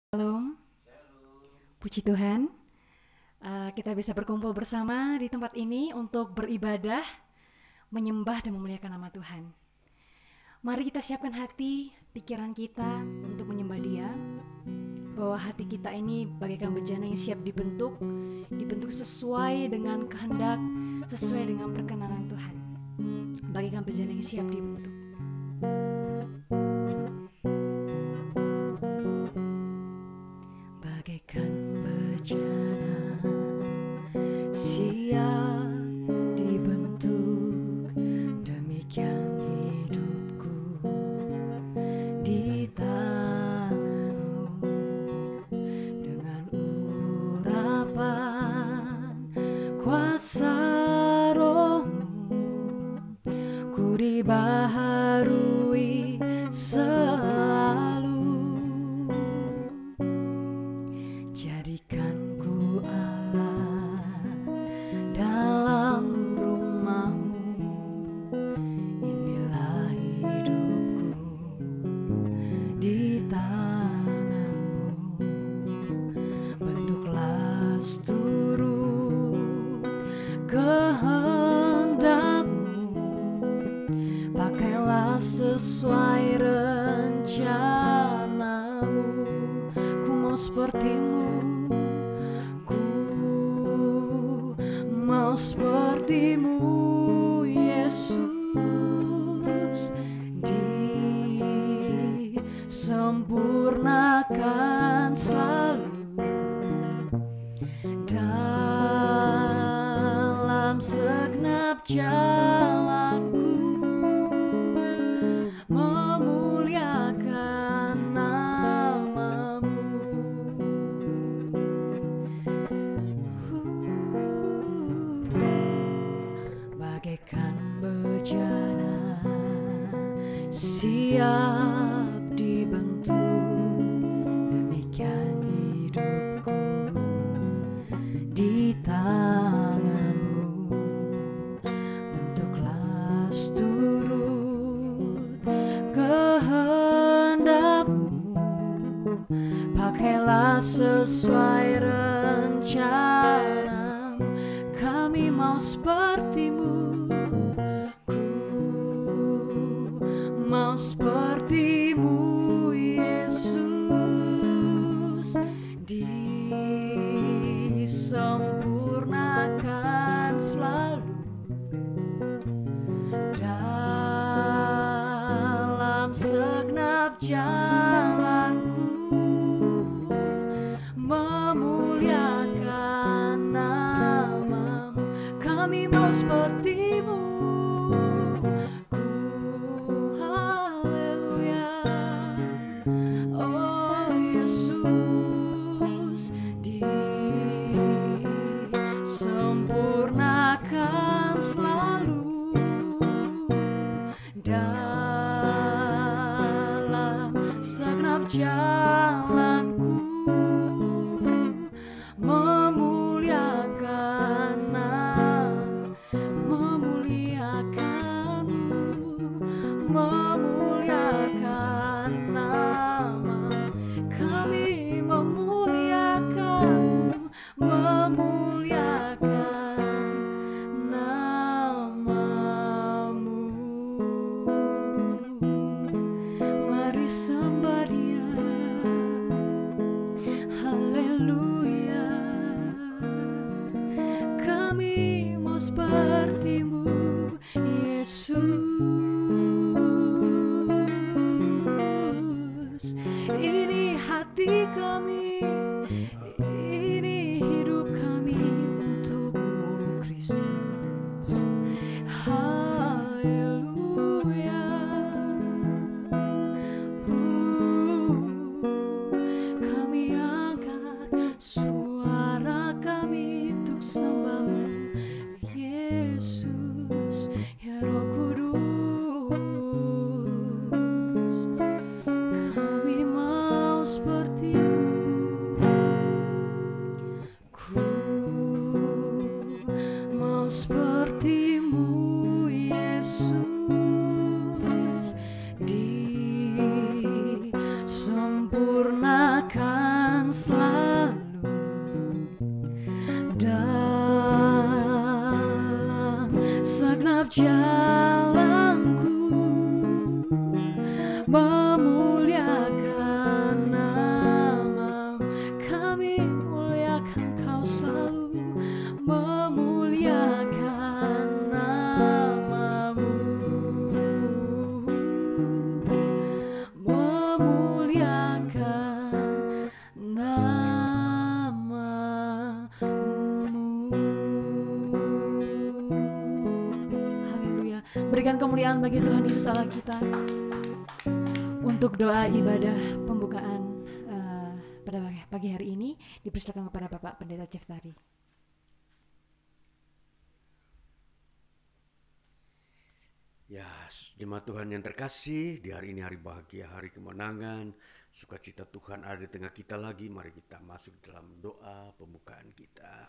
Shalom, puji Tuhan. Kita bisa berkumpul bersama di tempat ini untuk beribadah, menyembah dan memuliakan nama Tuhan. Mari kita siapkan hati, pikiran kita untuk menyembah Dia, bahwa hati kita ini bagaikan bejana yang siap dibentuk sesuai dengan kehendak, sesuai dengan perkenanan Tuhan. Bagaikan bejana yang siap dibentuk. Bagaikan bejana siap dibentuk, demikian hidupku di tanganmu. Dengan urapan kuasa Roh-Mu, ku dibaharui selalu. Jadikanku Allah dalam rumah-Mu, inilah hidupku di tangan-Mu. Bentuklah seturut kehendak-Mu, pakailah sesuai rencana-Mu. Ku mau seperti-Mu, ku mau seperti-Mu, Yesus. Disempurnakan selalu dalam segenap jalanku, memuliakan nama-Mu. Bagaikan bejana siap dibentuk, demikian hidupku di tangan-Mu. Bentuklah seturut kehendak-Mu, pakailah sesuai rencana-Mu. Kami mau seperti-Mu, ku mau seperti-Mu, Yesus. Disempurnakan selalu dalam segenap jalanku, memuliakan nama-Mu. Kami mau seperti-Mu, ku haleluya. Oh Yesus, disempurnakan selalu dalam segenap jalanku, memuliakan nama. Kami memuliakan-Mu, memuliakan nama-Mu. Mari sembah Dia, haleluya. Kami mau seperti-Mu, Yesus. Ini hati kami, ini hidup kami untuk-Mu, Kristus. Haleluya. Kami angkat suara kami untuk sembah-Mu, Yesus, ya Roh Kudus. Kami mau seperti-Mu, ku mau seperti-Mu, Yesus. Disempurnakan jalanku, memuliakan nama-Mu. Kami muliakan Kau selalu, memuliakan nama-Mu, memuliakan nama-Mu. Haleluya. Berikan kemuliaan bagi Tuhan Yesus Allah kita. Untuk doa ibadah pembukaan pada pagi hari ini dipersilakan kepada Bapak Pendeta Ceftari. Ya, jemaat Tuhan yang terkasih, di hari ini hari bahagia, hari kemenangan, sukacita Tuhan ada di tengah kita lagi. Mari kita masuk dalam doa pembukaan kita.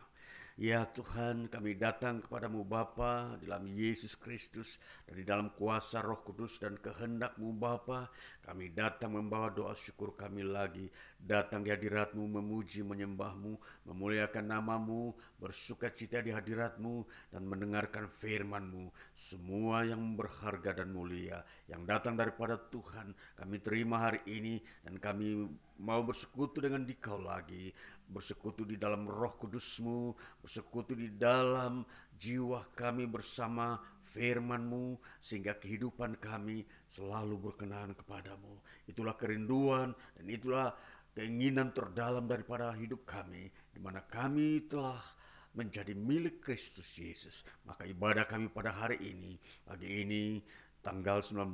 Ya Tuhan, kami datang kepadamu Bapa dalam Yesus Kristus dan di dalam kuasa Roh Kudus dan kehendak-Mu Bapa. Kami datang membawa doa syukur kami lagi, datang di hadirat-Mu, memuji, menyembah-Mu, memuliakan nama-Mu, bersukacita di hadirat-Mu dan mendengarkan firman-Mu. Semua yang berharga dan mulia yang datang daripada Tuhan kami terima hari ini, dan kami mau bersekutu dengan Dikau lagi, bersekutu di dalam Roh Kudus-Mu, bersekutu di dalam jiwa kami bersama firman-Mu, sehingga kehidupan kami selalu berkenan kepadamu. Itulah kerinduan dan itulah keinginan terdalam daripada hidup kami, di mana kami telah menjadi milik Kristus Yesus. Maka ibadah kami pada hari ini, pagi ini, tanggal 19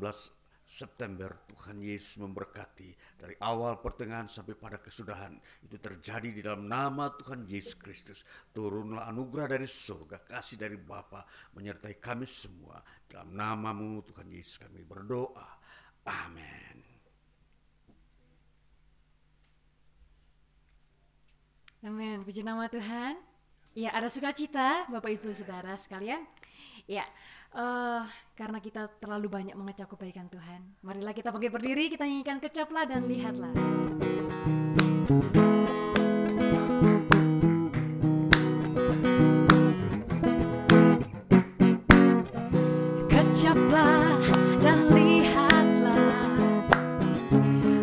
September, Tuhan Yesus memberkati dari awal pertengahan sampai pada kesudahan. Itu terjadi di dalam nama Tuhan Yesus Kristus. Turunlah anugerah dari surga, kasih dari Bapa menyertai kami semua. Dalam nama-Mu Tuhan Yesus kami berdoa. Amin. Amin, puji nama Tuhan. Ya, ada sukacita Bapak Ibu Saudara sekalian. Ya, karena kita terlalu banyak mengecap kebaikan Tuhan, marilah kita bangkit berdiri, kita nyanyikan Kecaplah dan Lihatlah. Kecaplah dan lihatlah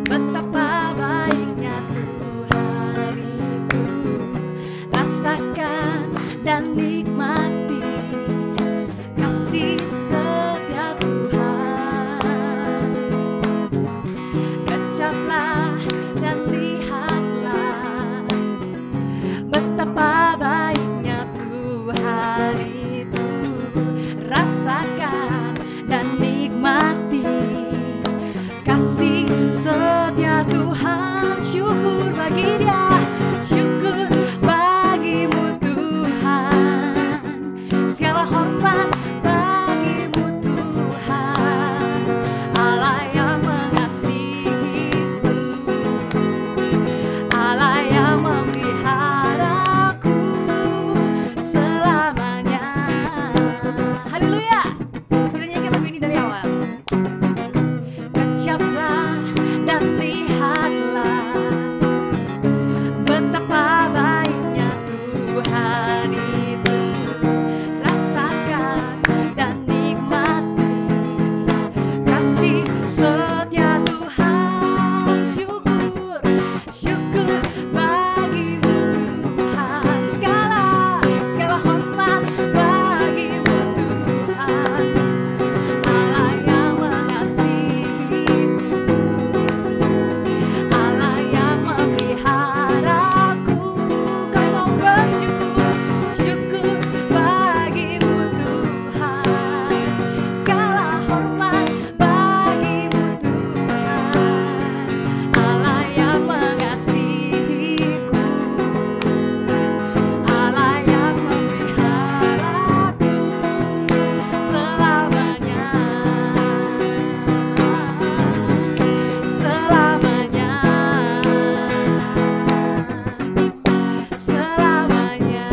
betapa baiknya Tuhan itu. Rasakan dan nikmati kasih setia Tuhan. Kecaplah dan lihatlah betapa baiknya Tuhan itu. Rasakan dan nikmati kasih setia Tuhan. Syukur bagi Dia, syukur bagimu Tuhan. Segala hormat bagimu Tuhan, Allah yang mengasihiku, Allah yang memeliharaku selamanya. Haleluya. Kita nyanyikan lagu ini dari awal. Kecaplah dan lihatlah betapa baiknya Tuhan itu. Rasakan dan nikmati kasih setia Tuhan. Syukur, syukur bagimu Tuhan. Segala hormat bagimu Tuhan, Allah yang mengasihiku, Allah yang memeliharaku. Kami mau bersyukur, syukur bagimu Tuhan. Segala hormat bagimu Tuhan, Allah yang mengasihiku, Allah yang memeliharaku selamanya. Selamanya, selamanya.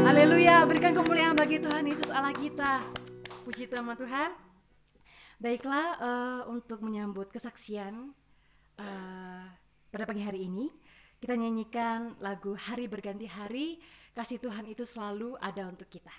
Haleluya, berikan kemuliaan bagi Tuhan Yesus Allah kita. Puji nama Tuhan. Baiklah, untuk menyambut kesaksian pada pagi hari ini, kita nyanyikan lagu Hari Berganti Hari, kasih Tuhan itu selalu ada untuk kita.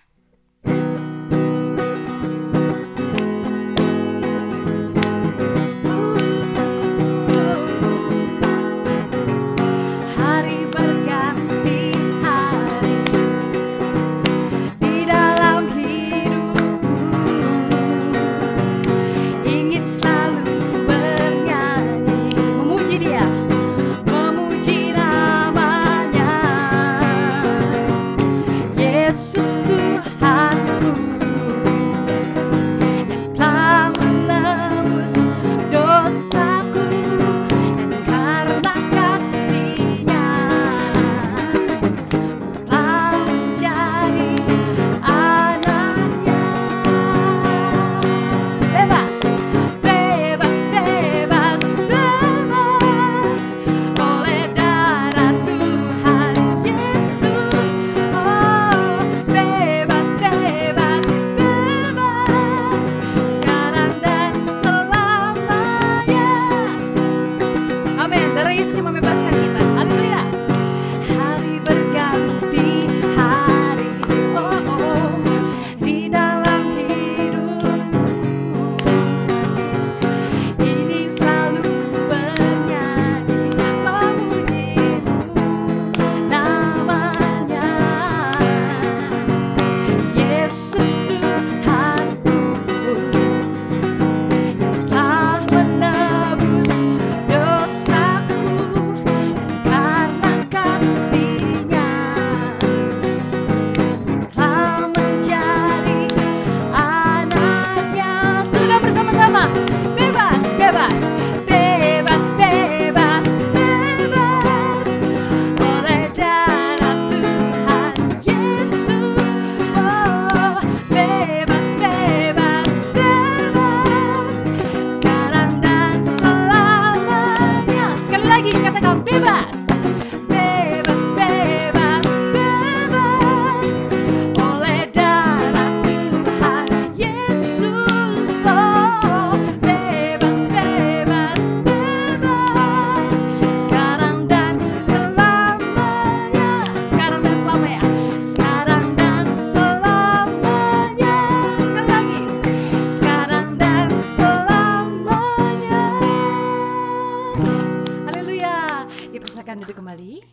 Haleluya. Dipersilakan duduk kembali.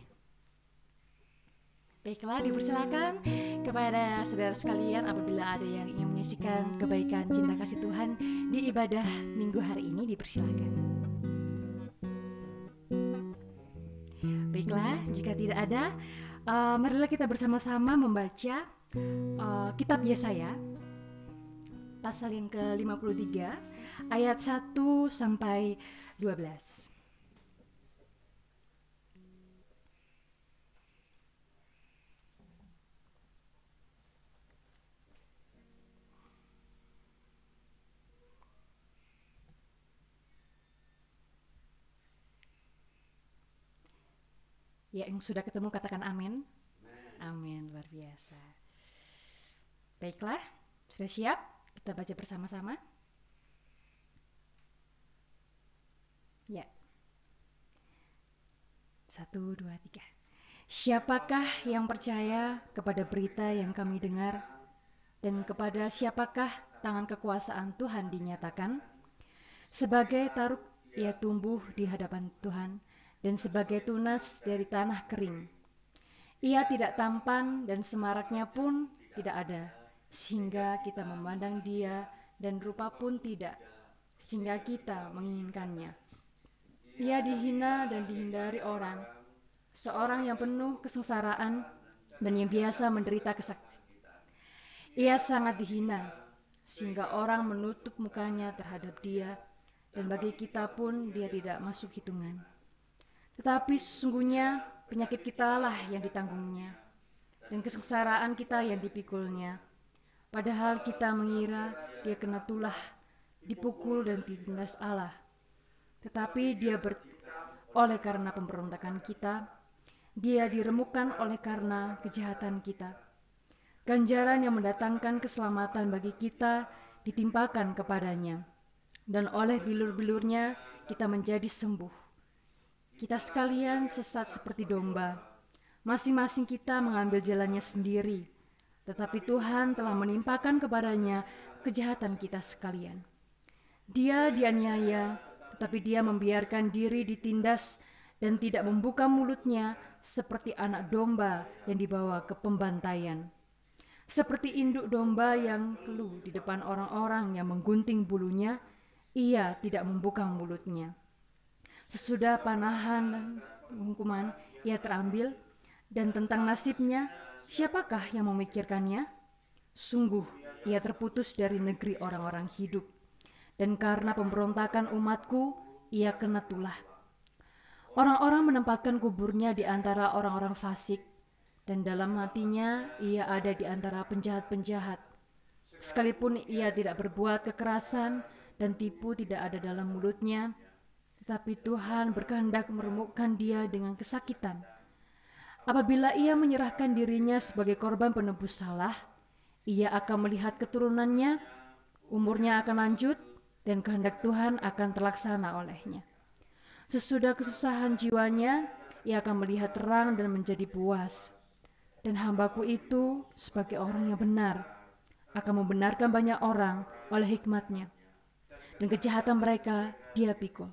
Baiklah, dipersilakan kepada saudara sekalian apabila ada yang ingin menyaksikan kebaikan cinta kasih Tuhan di ibadah minggu hari ini, dipersilakan. Baiklah, jika tidak ada, marilah kita bersama-sama membaca kitab Yesaya pasal yang ke-53 ayat 1 sampai 12. Ya, yang sudah ketemu katakan amin. Amin, luar biasa. Baiklah, sudah siap? Kita baca bersama-sama. Ya. 1, 2, 3. Siapakah yang percaya kepada berita yang kami dengar, dan kepada siapakah tangan kekuasaan Tuhan dinyatakan? Sebagai taruk ia tumbuh di hadapan Tuhan, dan sebagai tunas dari tanah kering. Ia tidak tampan dan semaraknya pun tidak ada, sehingga kita memandang dia, dan rupa pun tidak, sehingga kita menginginkannya. Ia dihina dan dihindari orang, seorang yang penuh kesengsaraan dan yang biasa menderita kesakitan. Ia sangat dihina, sehingga orang menutup mukanya terhadap dia, dan bagi kita pun dia tidak masuk hitungan. Tetapi sesungguhnya penyakit kita lah yang ditanggungnya, dan kesengsaraan kita yang dipikulnya. Padahal kita mengira dia kena tulah, dipukul dan ditindas Allah. Tetapi dia oleh karena pemberontakan kita, dia diremukkan oleh karena kejahatan kita. Ganjaran yang mendatangkan keselamatan bagi kita ditimpakan kepadanya, dan oleh bilur-bilurnya kita menjadi sembuh. Kita sekalian sesat seperti domba, masing-masing kita mengambil jalannya sendiri, tetapi Tuhan telah menimpakan kepadanya kejahatan kita sekalian. Dia dianiaya, tetapi dia membiarkan diri ditindas dan tidak membuka mulutnya, seperti anak domba yang dibawa ke pembantaian. Seperti induk domba yang keluh di depan orang-orang yang menggunting bulunya, ia tidak membuka mulutnya. Sesudah panahan dan hukuman ia terambil, dan tentang nasibnya siapakah yang memikirkannya? Sungguh ia terputus dari negeri orang-orang hidup, dan karena pemberontakan umatku ia kena tulah. Orang-orang menempatkan kuburnya di antara orang-orang fasik, dan dalam hatinya ia ada di antara penjahat-penjahat. Sekalipun ia tidak berbuat kekerasan dan tipu tidak ada dalam mulutnya, tetapi Tuhan berkehendak meremukkan dia dengan kesakitan. Apabila ia menyerahkan dirinya sebagai korban penebus salah, ia akan melihat keturunannya, umurnya akan lanjut, dan kehendak Tuhan akan terlaksana olehnya. Sesudah kesusahan jiwanya, ia akan melihat terang dan menjadi puas. Dan hambaku itu sebagai orang yang benar, akan membenarkan banyak orang oleh hikmatnya, dan kejahatan mereka dia pikul.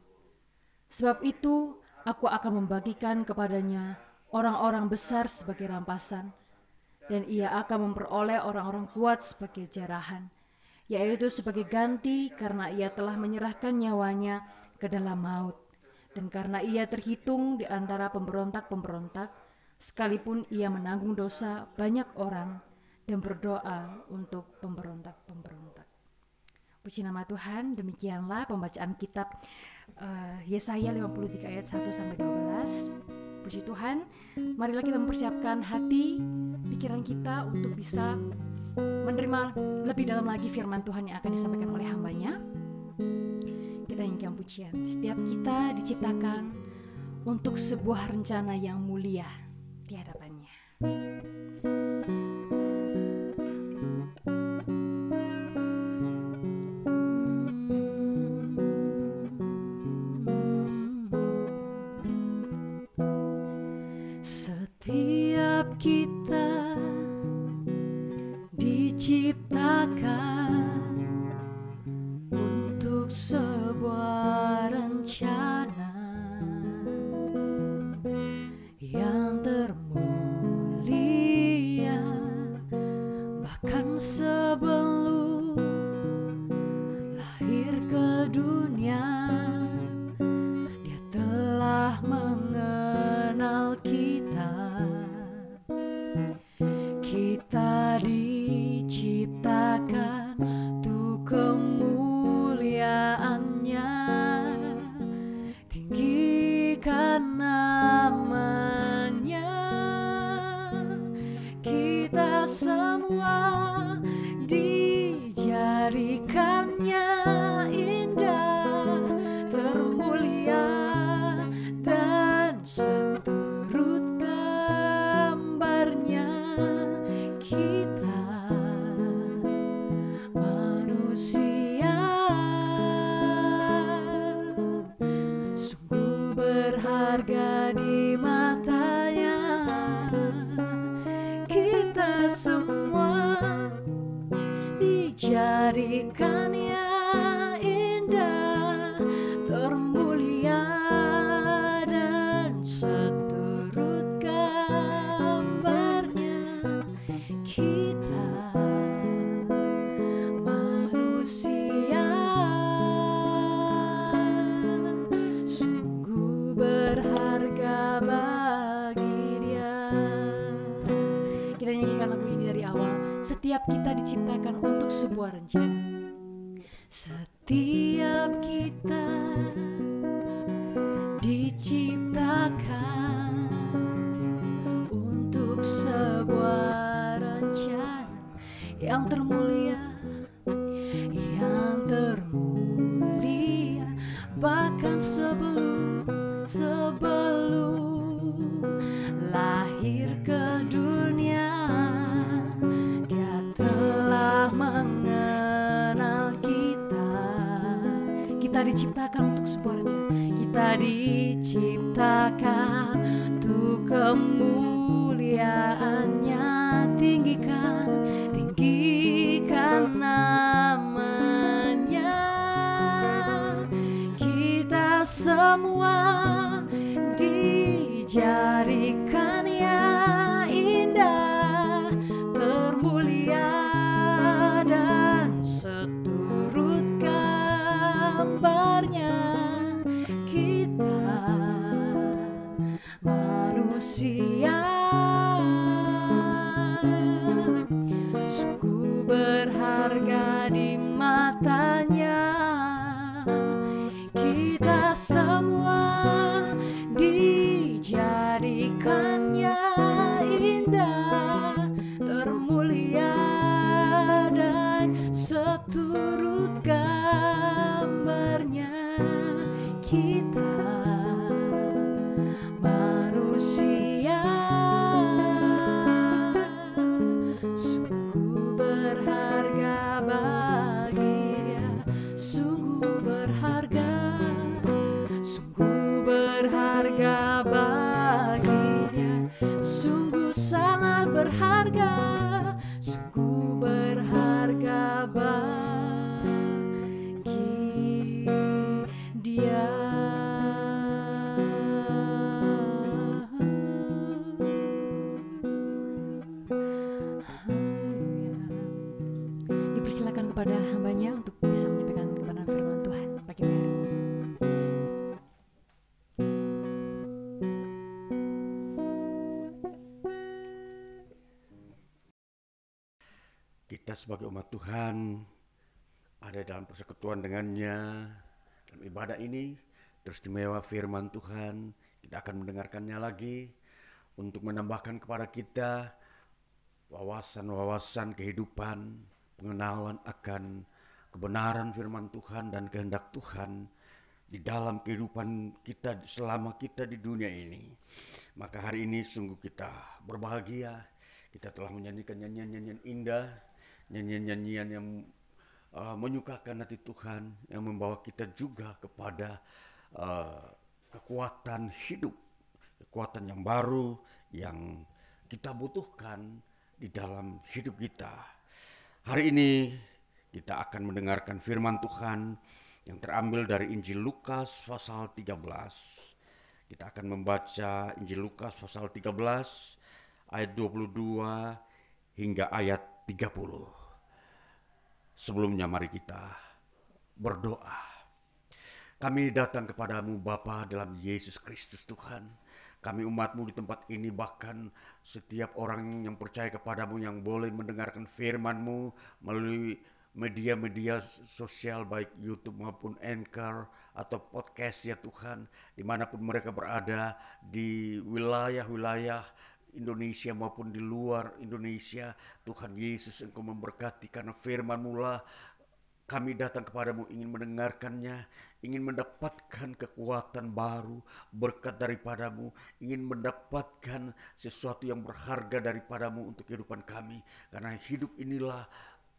Sebab itu aku akan membagikan kepadanya orang-orang besar sebagai rampasan, dan ia akan memperoleh orang-orang kuat sebagai jarahan, yaitu sebagai ganti karena ia telah menyerahkan nyawanya ke dalam maut, dan karena ia terhitung di antara pemberontak-pemberontak, sekalipun ia menanggung dosa banyak orang dan berdoa untuk pemberontak-pemberontak. Puji nama Tuhan. Demikianlah pembacaan kitab Yesaya 53 ayat 1 sampai 12. Puji Tuhan. Marilah kita mempersiapkan hati, pikiran kita untuk bisa menerima lebih dalam lagi firman Tuhan yang akan disampaikan oleh hambanya. Kita nyanyikan pujian. Setiap kita diciptakan untuk sebuah rencana yang mulia di hadapannya. Setiap kita diciptakan untuk sebuah rencana dijadikan namanya. Kita semua dijadikannya indah, termulia, dan seturut gambarnya. Kita manusia sungguh berharga di matanya. Kita semua dijadikannya indah, termulia, dan seturut gambarnya. Kita manusia sungguh berharga bagi Dia. Kita nyanyikan lagu ini dari awal. Setiap kita diciptakan untuk sebuah rencana. Setiap kita diciptakan untuk sebuah rencana yang termulia, yang termulia. Bahkan sebelum lahir ke dunia, Dia telah mengenal kita. Kita diciptakan untuk sebuah rencana. Kita diciptakan untuk kemuliaannya. Tinggikan namanya. Kita semua dijadikannya indah, termulia, dan seturut gambarnya. Kita manusia sungguh berharga di matanya. Kita semua dijadikannya indah, termulia, dan seturut gambarnya. Kita manusia sungguh berharga bagi Dia. Sungguh berharga, sungguh berharga bagi Dia. Sungguh sangat berharga, sungguh berharga bagi Dia. Dipersilakan kepada hambanya untuk bisa menyampaikan kebenaran firman Tuhan pagi hari ini. Kita sebagai umat Tuhan ada dalam persekutuan dengannya. Dalam ibadah ini teristimewa firman Tuhan, kita akan mendengarkannya lagi untuk menambahkan kepada kita wawasan-wawasan kehidupan, pengenalan akan kebenaran firman Tuhan dan kehendak Tuhan di dalam kehidupan kita selama kita di dunia ini. Maka hari ini sungguh kita berbahagia, kita telah menyanyikan nyanyian-nyanyian indah, nyanyian-nyanyian yang menyukakan hati Tuhan, yang membawa kita juga kepada kekuatan hidup, kekuatan yang baru yang kita butuhkan di dalam hidup kita. Hari ini kita akan mendengarkan firman Tuhan yang terambil dari Injil Lukas pasal 13. Kita akan membaca Injil Lukas pasal 13 ayat 22 hingga ayat 30. Sebelumnya mari kita berdoa. Kami datang kepadamu Bapa dalam Yesus Kristus Tuhan. Kami umat-Mu di tempat ini, bahkan setiap orang yang percaya kepadamu yang boleh mendengarkan firman-Mu melalui media-media sosial baik YouTube maupun Anchor atau podcast ya Tuhan, dimanapun mereka berada di wilayah-wilayah Indonesia maupun di luar Indonesia. Tuhan Yesus, Engkau memberkati karena firman-Mu lah kami datang kepadamu ingin mendengarkannya, ingin mendapatkan kekuatan baru, berkat daripadamu, ingin mendapatkan sesuatu yang berharga daripadamu untuk kehidupan kami. Karena hidup inilah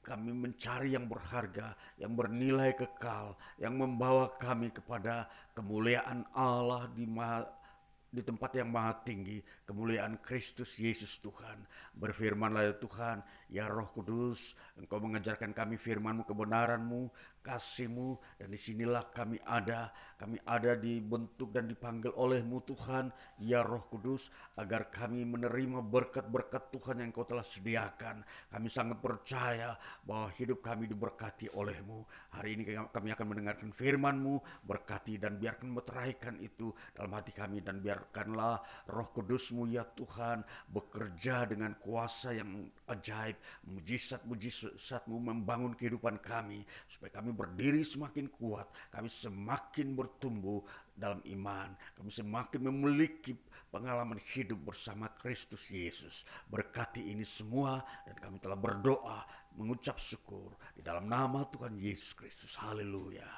kami mencari yang berharga, yang bernilai kekal, yang membawa kami kepada kemuliaan Allah di tempat yang maha tinggi, kemuliaan Kristus Yesus Tuhan. Berfirmanlah ya Tuhan, ya Roh Kudus, Engkau mengajarkan kami firman-Mu, kebenaran-Mu, kasih-Mu, dan disinilah kami ada dibentuk dan dipanggil oleh-Mu Tuhan, ya Roh Kudus, agar kami menerima berkat-berkat Tuhan yang Engkau telah sediakan. Kami sangat percaya bahwa hidup kami diberkati oleh-Mu. Hari ini kami akan mendengarkan firman-Mu, berkati dan biarkan meteraikan itu dalam hati kami, dan biarkanlah Roh Kudus-Mu ya Tuhan bekerja dengan kuasa yang ajaib, mujizat-mujizat-Mu membangun kehidupan kami, supaya kami berdiri semakin kuat, kami semakin bertumbuh dalam iman, kami semakin memiliki pengalaman hidup bersama Kristus Yesus. Berkati ini semua, dan kami telah berdoa mengucap syukur di dalam nama Tuhan Yesus Kristus. Haleluya.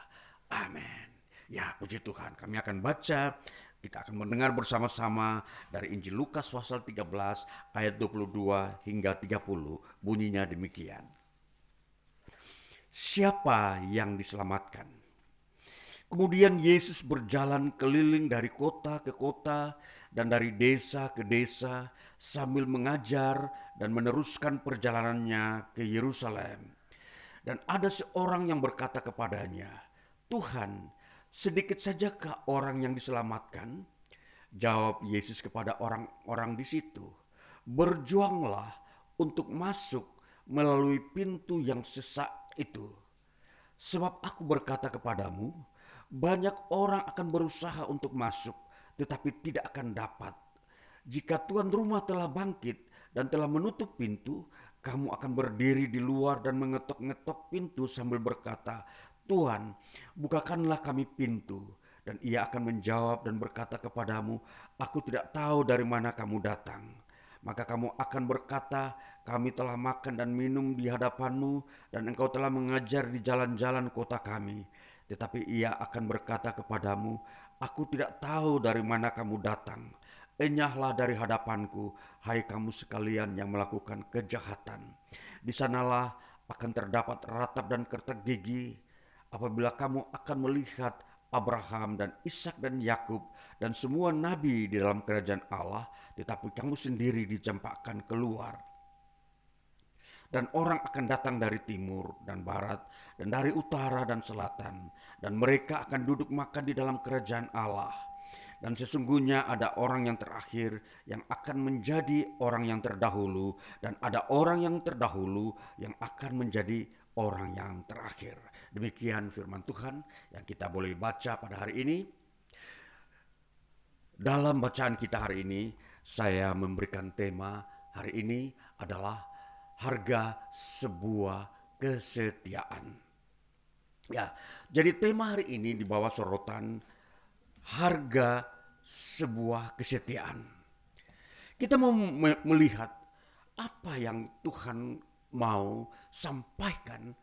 Amin. Ya, puji Tuhan. Kami akan baca, kita akan mendengar bersama-sama dari Injil Lukas pasal 13 ayat 22 hingga 30. Bunyinya demikian. Siapa yang diselamatkan? Kemudian Yesus berjalan keliling dari kota ke kota dan dari desa ke desa sambil mengajar dan meneruskan perjalanannya ke Yerusalem. Dan ada seorang yang berkata kepadanya, "Tuhan, sedikit sajakah orang yang diselamatkan?" Jawab Yesus kepada orang-orang di situ, "Berjuanglah untuk masuk melalui pintu yang sesak itu. Sebab aku berkata kepadamu, banyak orang akan berusaha untuk masuk, tetapi tidak akan dapat. Jika tuan rumah telah bangkit dan telah menutup pintu, kamu akan berdiri di luar dan mengetok-ngetok pintu sambil berkata, 'Tuhan, bukakanlah kami pintu.' Dan ia akan menjawab dan berkata kepadamu, 'Aku tidak tahu dari mana kamu datang.' Maka kamu akan berkata, 'Kami telah makan dan minum di hadapanmu, dan engkau telah mengajar di jalan-jalan kota kami.' Tetapi ia akan berkata kepadamu, 'Aku tidak tahu dari mana kamu datang. Enyahlah dari hadapanku, hai kamu sekalian yang melakukan kejahatan.' Di sanalah akan terdapat ratap dan kertek gigi apabila kamu akan melihat Abraham dan Ishak dan Yakub dan semua nabi di dalam kerajaan Allah, tetapi kamu sendiri dicampakkan keluar. Dan orang akan datang dari timur dan barat dan dari utara dan selatan, dan mereka akan duduk makan di dalam kerajaan Allah. Dan sesungguhnya ada orang yang terakhir yang akan menjadi orang yang terdahulu, dan ada orang yang terdahulu yang akan menjadi orang yang terakhir." Demikian firman Tuhan yang kita boleh baca pada hari ini. Dalam bacaan kita hari ini, saya memberikan tema hari ini adalah harga sebuah kesetiaan. Ya, jadi tema hari ini di bawah sorotan harga sebuah kesetiaan. Kita mau melihat apa yang Tuhan mau sampaikan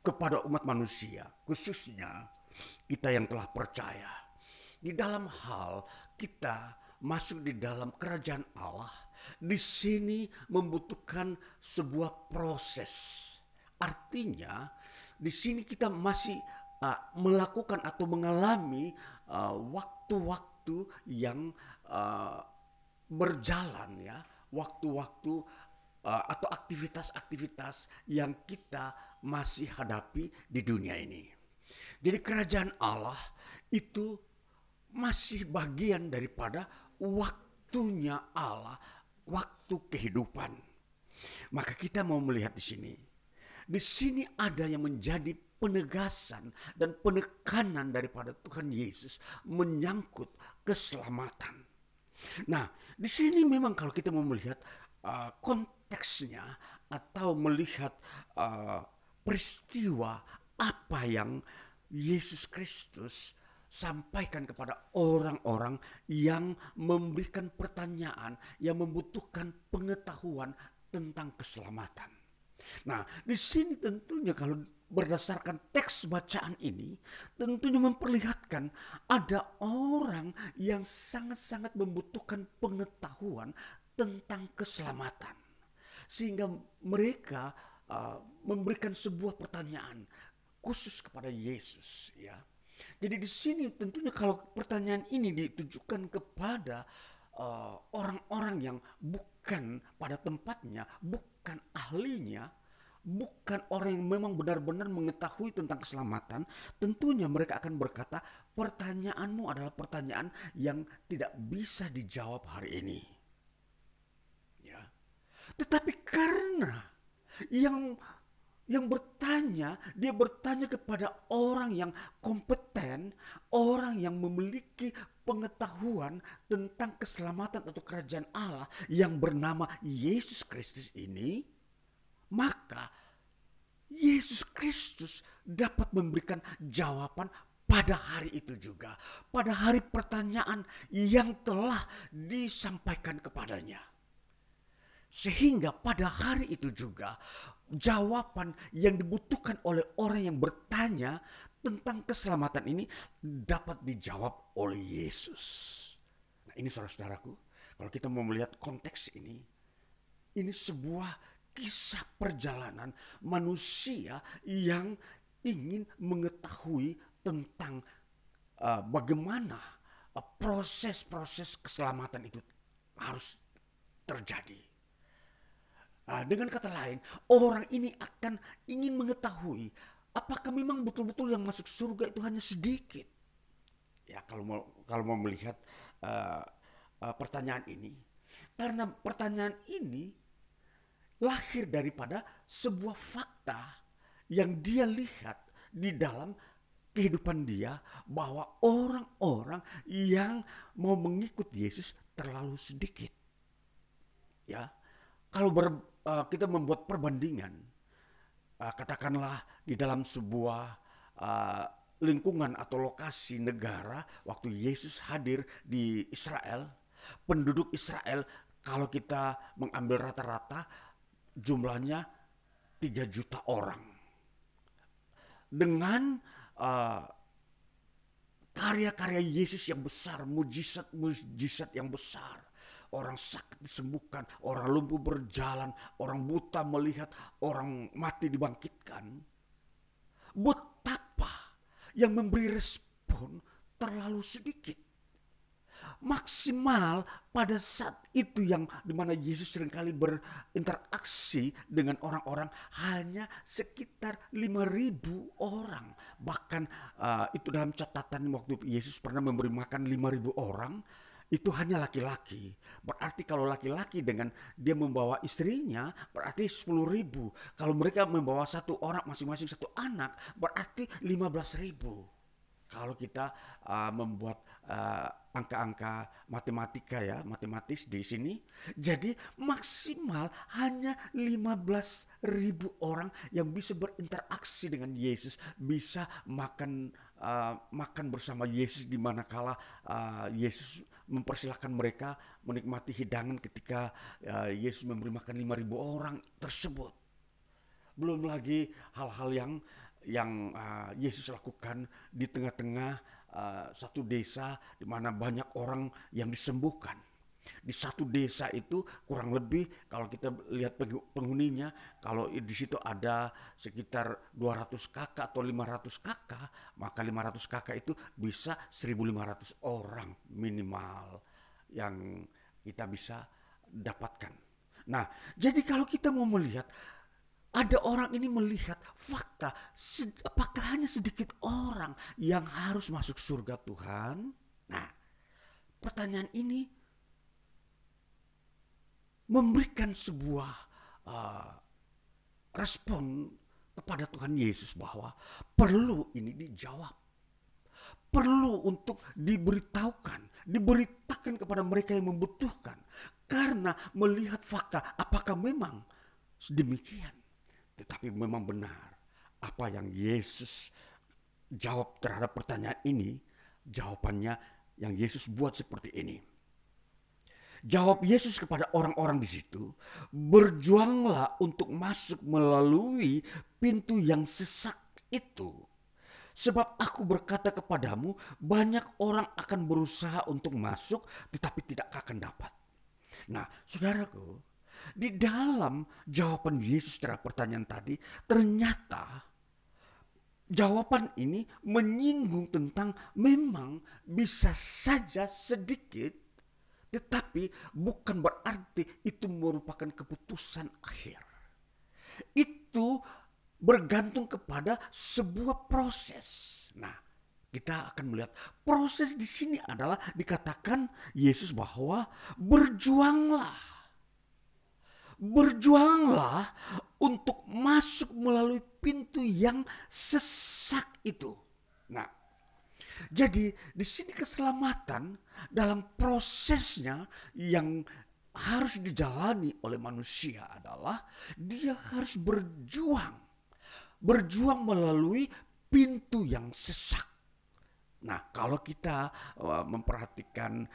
kepada umat manusia, khususnya kita yang telah percaya. Di dalam hal kita masuk di dalam kerajaan Allah, di sini membutuhkan sebuah proses. Artinya, di sini kita masih melakukan atau mengalami waktu-waktu yang berjalan, ya, waktu-waktu atau aktivitas-aktivitas yang kita masih hadapi di dunia ini. Jadi kerajaan Allah itu masih bagian daripada waktunya Allah, waktu kehidupan. Maka kita mau melihat di sini. Di sini ada yang menjadi penegasan dan penekanan daripada Tuhan Yesus menyangkut keselamatan. Nah, di sini memang kalau kita mau melihat konteksnya atau melihat peristiwa apa yang Yesus Kristus sampaikan kepada orang-orang yang memberikan pertanyaan, yang membutuhkan pengetahuan tentang keselamatan. Nah, di sini tentunya kalau berdasarkan teks bacaan ini, tentunya memperlihatkan ada orang yang sangat-sangat membutuhkan pengetahuan tentang keselamatan. Sehingga mereka memberikan sebuah pertanyaan khusus kepada Yesus, ya. Jadi di sini tentunya kalau pertanyaan ini ditujukan kepada orang-orang yang bukan pada tempatnya, bukan ahlinya, bukan orang yang memang benar-benar mengetahui tentang keselamatan, tentunya mereka akan berkata, pertanyaanmu adalah pertanyaan yang tidak bisa dijawab hari ini. Ya. Tetapi karena yang bertanya, dia bertanya kepada orang yang kompeten, orang yang memiliki pengetahuan tentang keselamatan atau kerajaan Allah yang bernama Yesus Kristus ini, maka Yesus Kristus dapat memberikan jawaban pada hari itu juga, pada hari pertanyaan yang telah disampaikan kepadanya. Sehingga pada hari itu juga jawaban yang dibutuhkan oleh orang yang bertanya tentang keselamatan ini dapat dijawab oleh Yesus. Nah, ini saudara-saudaraku, kalau kita mau melihat konteks ini sebuah kisah perjalanan manusia yang ingin mengetahui tentang bagaimana proses-proses keselamatan itu harus terjadi. Dengan kata lain, orang ini akan ingin mengetahui apakah memang betul-betul yang masuk surga itu hanya sedikit. Ya, kalau mau melihat pertanyaan ini, karena pertanyaan ini lahir daripada sebuah fakta yang dia lihat di dalam kehidupan dia, bahwa orang-orang yang mau mengikut Yesus terlalu sedikit. Ya, kalau kita membuat perbandingan, katakanlah di dalam sebuah lingkungan atau lokasi negara, waktu Yesus hadir di Israel, penduduk Israel kalau kita mengambil rata-rata jumlahnya 3 juta orang. Dengan karya-karya Yesus yang besar, mujizat-mujizat yang besar. Orang sakit disembuhkan, orang lumpuh berjalan, orang buta melihat, orang mati dibangkitkan. Betapa yang memberi respon terlalu sedikit. Maksimal pada saat itu yang dimana Yesus seringkali berinteraksi dengan orang-orang hanya sekitar 5.000 orang. Bahkan itu dalam catatan waktu Yesus pernah memberi makan 5.000 orang, itu hanya laki-laki. Berarti kalau laki-laki dengan dia membawa istrinya berarti 10.000. Kalau mereka membawa satu orang masing-masing satu anak berarti 15.000. Kalau kita membuat angka-angka matematika ya, matematis di sini, jadi maksimal hanya 15.000 orang yang bisa berinteraksi dengan Yesus, bisa makan bersama Yesus di manakala Yesus mempersilahkan mereka menikmati hidangan ketika Yesus memberi makan 5.000 orang tersebut. Belum lagi hal-hal yang Yesus lakukan di tengah-tengah satu desa di mana banyak orang yang disembuhkan. Di satu desa itu kurang lebih kalau kita lihat penghuninya, kalau di situ ada sekitar 200 kakak atau 500 kakak, maka 500 kakak itu bisa 1.500 orang minimal yang kita bisa dapatkan. Nah, jadi kalau kita mau melihat, ada orang ini melihat fakta, apakah hanya sedikit orang yang harus masuk surga Tuhan? Nah, pertanyaan ini memberikan sebuah respon kepada Tuhan Yesus bahwa perlu ini dijawab. Perlu untuk diberitakan kepada mereka yang membutuhkan. Karena melihat fakta apakah memang demikian. Tetapi memang benar. apa yang Yesus jawab terhadap pertanyaan ini, jawabannya yang Yesus buat seperti ini. Jawab Yesus kepada orang-orang di situ, berjuanglah untuk masuk melalui pintu yang sesak itu. Sebab aku berkata kepadamu, banyak orang akan berusaha untuk masuk, tetapi tidak akan dapat. Nah, saudaraku, di dalam jawaban Yesus terhadap pertanyaan tadi, ternyata jawaban ini menyinggung tentang memang bisa saja sedikit, tetapi bukan berarti itu merupakan keputusan akhir. Itu bergantung kepada sebuah proses. Nah, kita akan melihat proses di sini adalah dikatakan Yesus bahwa berjuanglah untuk masuk melalui pintu yang sesak itu. Nah, jadi di sini keselamatan dalam prosesnya yang harus dijalani oleh manusia adalah dia harus berjuang melalui pintu yang sesak. Nah, kalau kita memperhatikan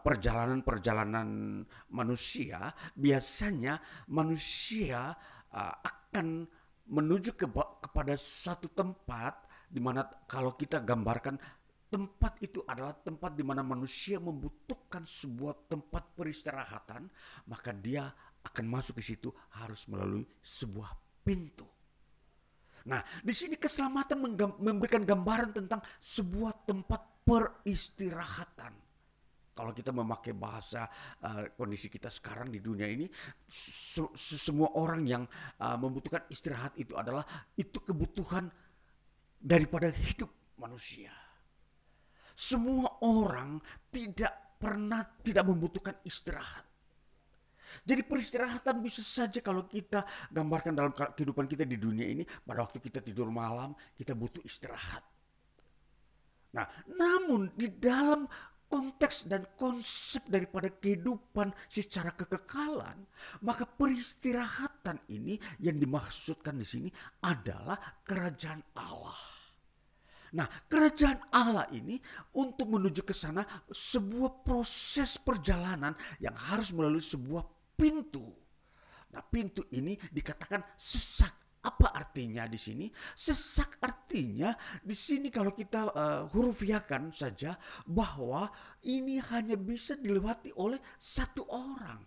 perjalanan-perjalanan manusia, biasanya manusia akan menuju kepada satu tempat di mana kalau kita gambarkan tempat itu adalah tempat di mana manusia membutuhkan sebuah tempat peristirahatan, maka dia akan masuk ke situ harus melalui sebuah pintu. Nah, di sini keselamatan memberikan gambaran tentang sebuah tempat peristirahatan. Kalau kita memakai bahasa kondisi kita sekarang di dunia ini, semua orang yang membutuhkan istirahat itu adalah itu kebutuhan daripada hidup manusia. Semua orang tidak pernah tidak membutuhkan istirahat. Jadi peristirahatan bisa saja kalau kita gambarkan dalam kehidupan kita di dunia ini, pada waktu kita tidur malam, kita butuh istirahat. Nah, namun di dalam konteks dan konsep daripada kehidupan secara kekekalan, maka peristirahatan ini yang dimaksudkan di sini adalah kerajaan Allah. Nah, kerajaan Allah ini untuk menuju ke sana sebuah proses perjalanan yang harus melalui sebuah pintu. Nah, pintu ini dikatakan sesak. Apa artinya di sini? Sesak artinya di sini kalau kita hurufiakan saja bahwa ini hanya bisa dilewati oleh satu orang.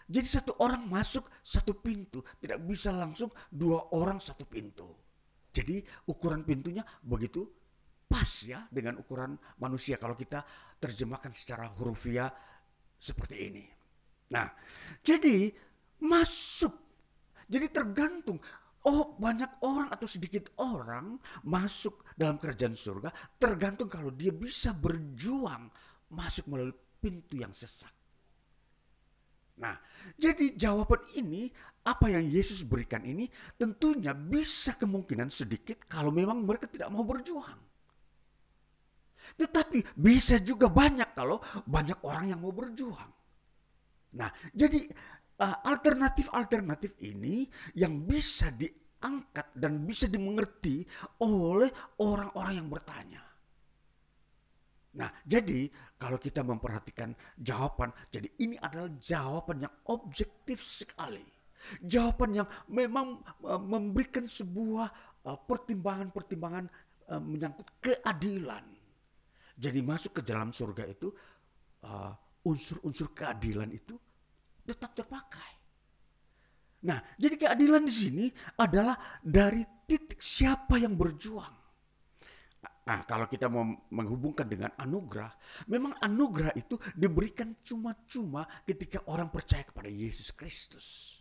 Jadi satu orang masuk satu pintu, tidak bisa langsung dua orang satu pintu. Jadi ukuran pintunya begitu pas ya dengan ukuran manusia kalau kita terjemahkan secara hurufiah seperti ini. Nah, jadi masuk. Jadi tergantung banyak orang atau sedikit orang masuk dalam kerajaan surga tergantung kalau dia bisa berjuang masuk melalui pintu yang sesak. Nah, jadi jawaban ini apa yang Yesus berikan ini tentunya bisa kemungkinan sedikit kalau memang mereka tidak mau berjuang. Tetapi bisa juga banyak kalau banyak orang yang mau berjuang. Nah, jadi alternatif-alternatif ini yang bisa diangkat dan bisa dimengerti oleh orang-orang yang bertanya. Nah, jadi kalau kita memperhatikan jawaban, jadi ini adalah jawaban yang objektif sekali. Jawaban yang memang memberikan sebuah pertimbangan-pertimbangan menyangkut keadilan. Jadi masuk ke dalam surga itu unsur-unsur keadilan itu tetap terpakai. Nah, jadi keadilan di sini adalah dari titik siapa yang berjuang. Nah, kalau kita mau menghubungkan dengan anugerah, memang anugerah itu diberikan cuma-cuma ketika orang percaya kepada Yesus Kristus.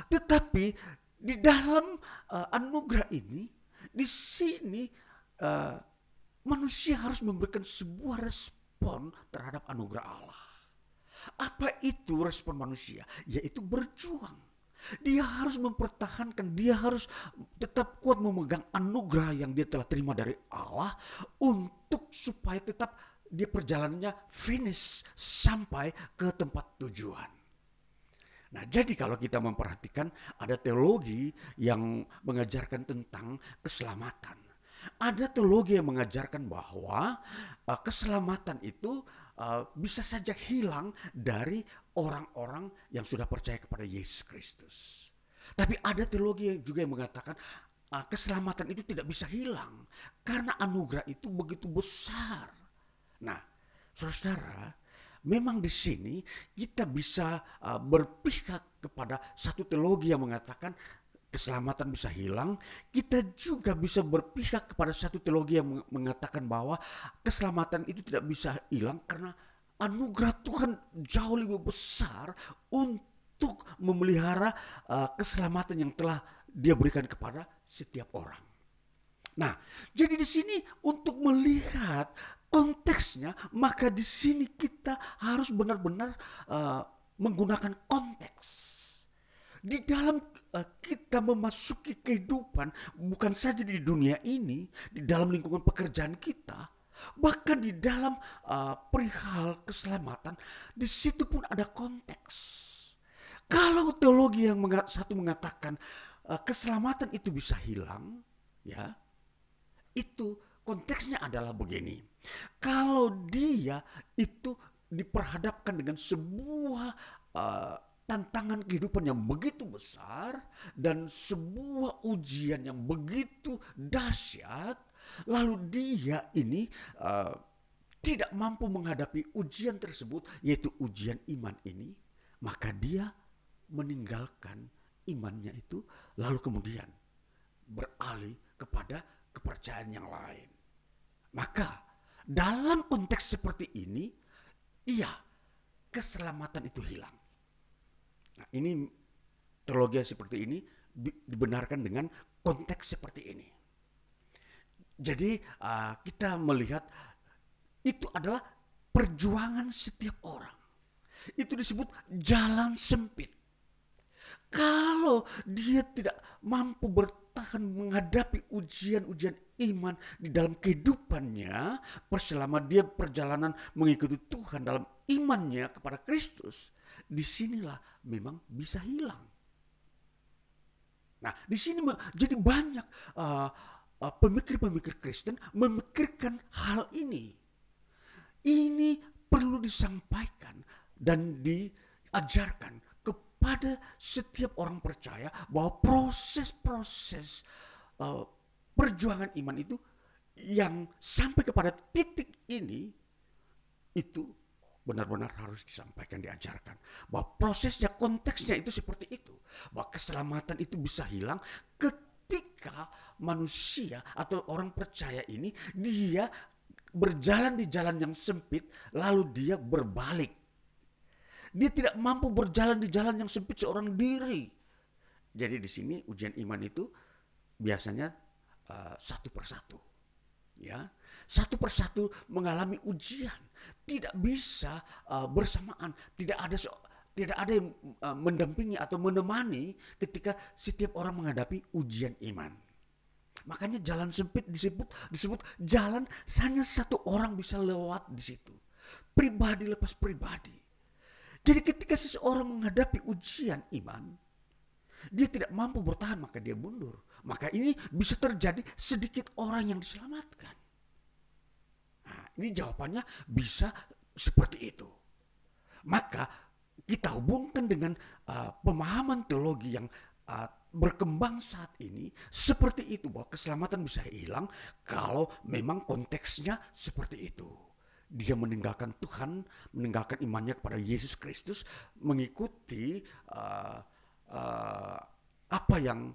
Tetapi di dalam anugerah ini, di sini manusia harus memberikan sebuah respon terhadap anugerah Allah. Apa itu respon manusia? Yaitu berjuang. Dia harus mempertahankan, dia harus tetap kuat memegang anugerah yang dia telah terima dari Allah untuk supaya tetap dia perjalanannya finish sampai ke tempat tujuan. Nah, jadi kalau kita memperhatikan ada teologi yang mengajarkan tentang keselamatan. Ada teologi yang mengajarkan bahwa keselamatan itu bisa saja hilang dari orang-orang yang sudah percaya kepada Yesus Kristus. Tapi ada teologi yang juga yang mengatakan keselamatan itu tidak bisa hilang karena anugerah itu begitu besar. Nah, saudara-saudara, memang di sini kita bisa berpihak kepada satu teologi yang mengatakan keselamatan bisa hilang. Kita juga bisa berpihak kepada satu teologi yang mengatakan bahwa keselamatan itu tidak bisa hilang karena anugerah Tuhan jauh lebih besar untuk memelihara keselamatan yang telah Dia berikan kepada setiap orang. Nah, jadi di sini untuk melihat konteksnya, maka di sini kita harus benar-benar menggunakan konteks. Di dalam kita memasuki kehidupan, bukan saja di dunia ini, di dalam lingkungan pekerjaan kita, bahkan di dalam perihal keselamatan, di situ pun ada konteks. Kalau teologi yang satu mengatakan keselamatan itu bisa hilang, ya, itu konteksnya adalah begini. Kalau dia itu diperhadapkan dengan sebuah tantangan kehidupan yang begitu besar dan sebuah ujian yang begitu dahsyat, lalu dia ini tidak mampu menghadapi ujian tersebut, yaitu ujian iman ini, maka dia meninggalkan imannya itu, lalu kemudian beralih kepada kepercayaan yang lain. Maka dalam konteks seperti ini, iya, keselamatan itu hilang. Nah, ini teologi seperti ini dibenarkan dengan konteks seperti ini. Jadi kita melihat itu adalah perjuangan setiap orang. Itu disebut jalan sempit. Kalau dia tidak mampu bertahan menghadapi ujian-ujian iman di dalam kehidupannya, selama dia perjalanan mengikuti Tuhan dalam imannya kepada Kristus, disinilah memang bisa hilang. Nah, di sini jadi banyak pemikir-pemikir Kristen memikirkan hal ini. Ini perlu disampaikan dan diajarkan pada setiap orang percaya bahwa proses-proses perjuangan iman itu yang sampai kepada titik ini itu benar-benar harus disampaikan, diajarkan. Bahwa prosesnya, konteksnya itu seperti itu. Bahwa keselamatan itu bisa hilang ketika manusia atau orang percaya ini dia berjalan di jalan yang sempit lalu dia berbalik. Dia tidak mampu berjalan di jalan yang sempit seorang diri. Jadi di sini ujian iman itu biasanya satu persatu. Ya, satu persatu mengalami ujian. Tidak bisa bersamaan. Tidak ada yang mendampingi atau menemani ketika setiap orang menghadapi ujian iman. Makanya jalan sempit disebut jalan hanya satu orang bisa lewat di situ. Pribadi lepas pribadi. Jadi ketika seseorang menghadapi ujian iman, dia tidak mampu bertahan, maka dia mundur. Maka ini bisa terjadi sedikit orang yang diselamatkan. Nah, ini jawabannya bisa seperti itu. Maka kita hubungkan dengan pemahaman teologi yang berkembang saat ini seperti itu, bahwa keselamatan bisa hilang kalau memang konteksnya seperti itu. Dia meninggalkan Tuhan, meninggalkan imannya kepada Yesus Kristus, mengikuti apa yang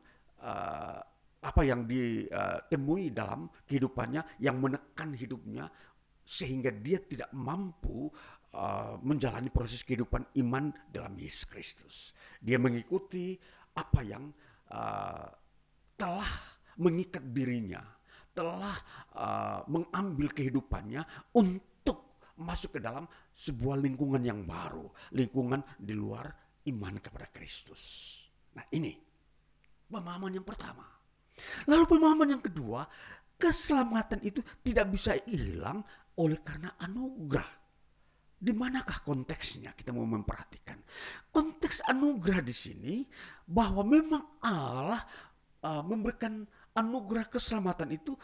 ditemui dalam kehidupannya yang menekan hidupnya sehingga dia tidak mampu menjalani proses kehidupan iman dalam Yesus Kristus. Dia mengikuti apa yang telah mengikat dirinya, telah mengambil kehidupannya untuk masuk ke dalam sebuah lingkungan yang baru, lingkungan di luar iman kepada Kristus. Nah, ini pemahaman yang pertama. Lalu pemahaman yang kedua, keselamatan itu tidak bisa hilang oleh karena anugerah. di manakah konteksnya kita mau memperhatikan? Konteks anugerah di sini bahwa memang Allah memberikan anugerah keselamatan itu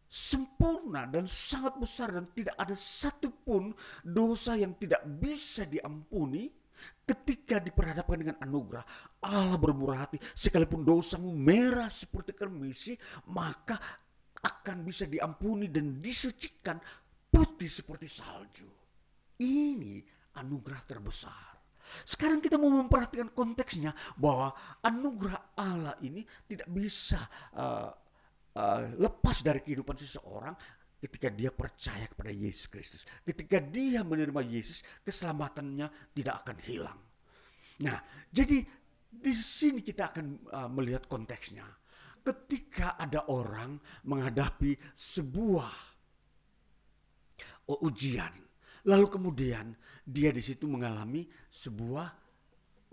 sempurna dan sangat besar, dan tidak ada satupun dosa yang tidak bisa diampuni ketika diperhadapkan dengan anugerah. Allah bermurah hati, sekalipun dosamu merah seperti kermisi, maka akan bisa diampuni dan disucikan putih seperti salju. Ini anugerah terbesar. Sekarang kita mau memperhatikan konteksnya bahwa anugerah Allah ini tidak bisa lepas dari kehidupan seseorang ketika dia percaya kepada Yesus Kristus. Ketika dia menerima Yesus, keselamatannya tidak akan hilang. Nah, jadi di sini kita akan melihat konteksnya. Ketika ada orang menghadapi sebuah ujian, lalu kemudian dia di situ mengalami sebuah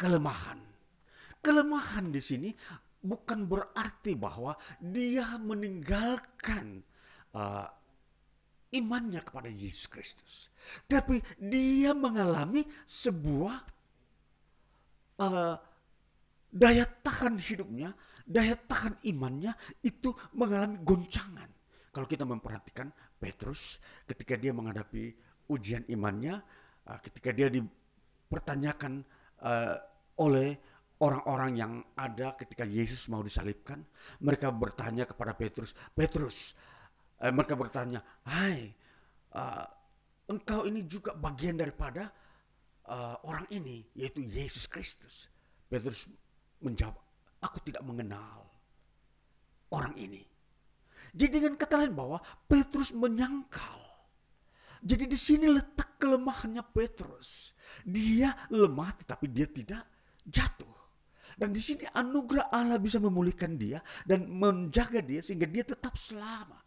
kelemahan. Kelemahan di sini bukan berarti bahwa dia meninggalkan imannya kepada Yesus Kristus, tapi dia mengalami sebuah daya tahan hidupnya, daya tahan imannya itu mengalami goncangan. Kalau kita memperhatikan Petrus ketika dia menghadapi ujian imannya, ketika dia dipertanyakan oleh orang-orang yang ada ketika Yesus mau disalibkan, mereka bertanya kepada Petrus, mereka bertanya, "Hai, engkau ini juga bagian daripada orang ini, yaitu Yesus Kristus?" Petrus menjawab, "Aku tidak mengenal orang ini." Jadi dengan kata lain bahwa Petrus menyangkal. Jadi di sini letak kelemahannya Petrus. Dia lemah tetapi dia tidak jatuh. Dan di sini anugerah Allah bisa memulihkan dia dan menjaga dia sehingga dia tetap selamat.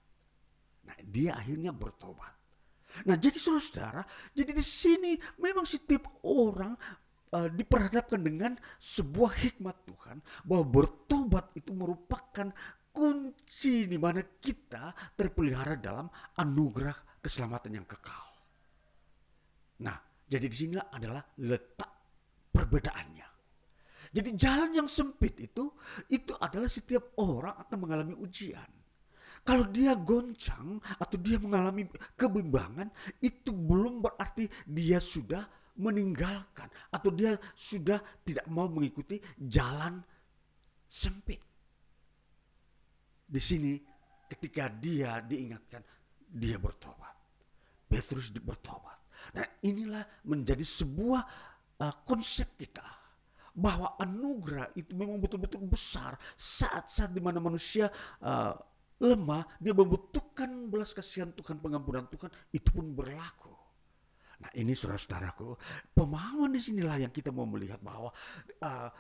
Nah, dia akhirnya bertobat. Nah, jadi saudara-saudara, jadi di sini memang setiap orang diperhadapkan dengan sebuah hikmat Tuhan bahwa bertobat itu merupakan kunci di mana kita terpelihara dalam anugerah keselamatan yang kekal. Nah, jadi di sini adalah letak perbedaannya. Jadi jalan yang sempit itu adalah setiap orang akan mengalami ujian. Kalau dia goncang atau dia mengalami kebimbangan, itu belum berarti dia sudah meninggalkan atau dia sudah tidak mau mengikuti jalan sempit. Di sini ketika dia diingatkan, dia bertobat. Petrus bertobat. Nah, inilah menjadi sebuah konsep kita, bahwa anugerah itu memang betul-betul besar. Saat-saat di mana manusia lemah, dia membutuhkan belas kasihan Tuhan, pengampunan Tuhan, itu pun berlaku. Nah, ini saudara-saudaraku, pemahaman di sinilah yang kita mau melihat bahwa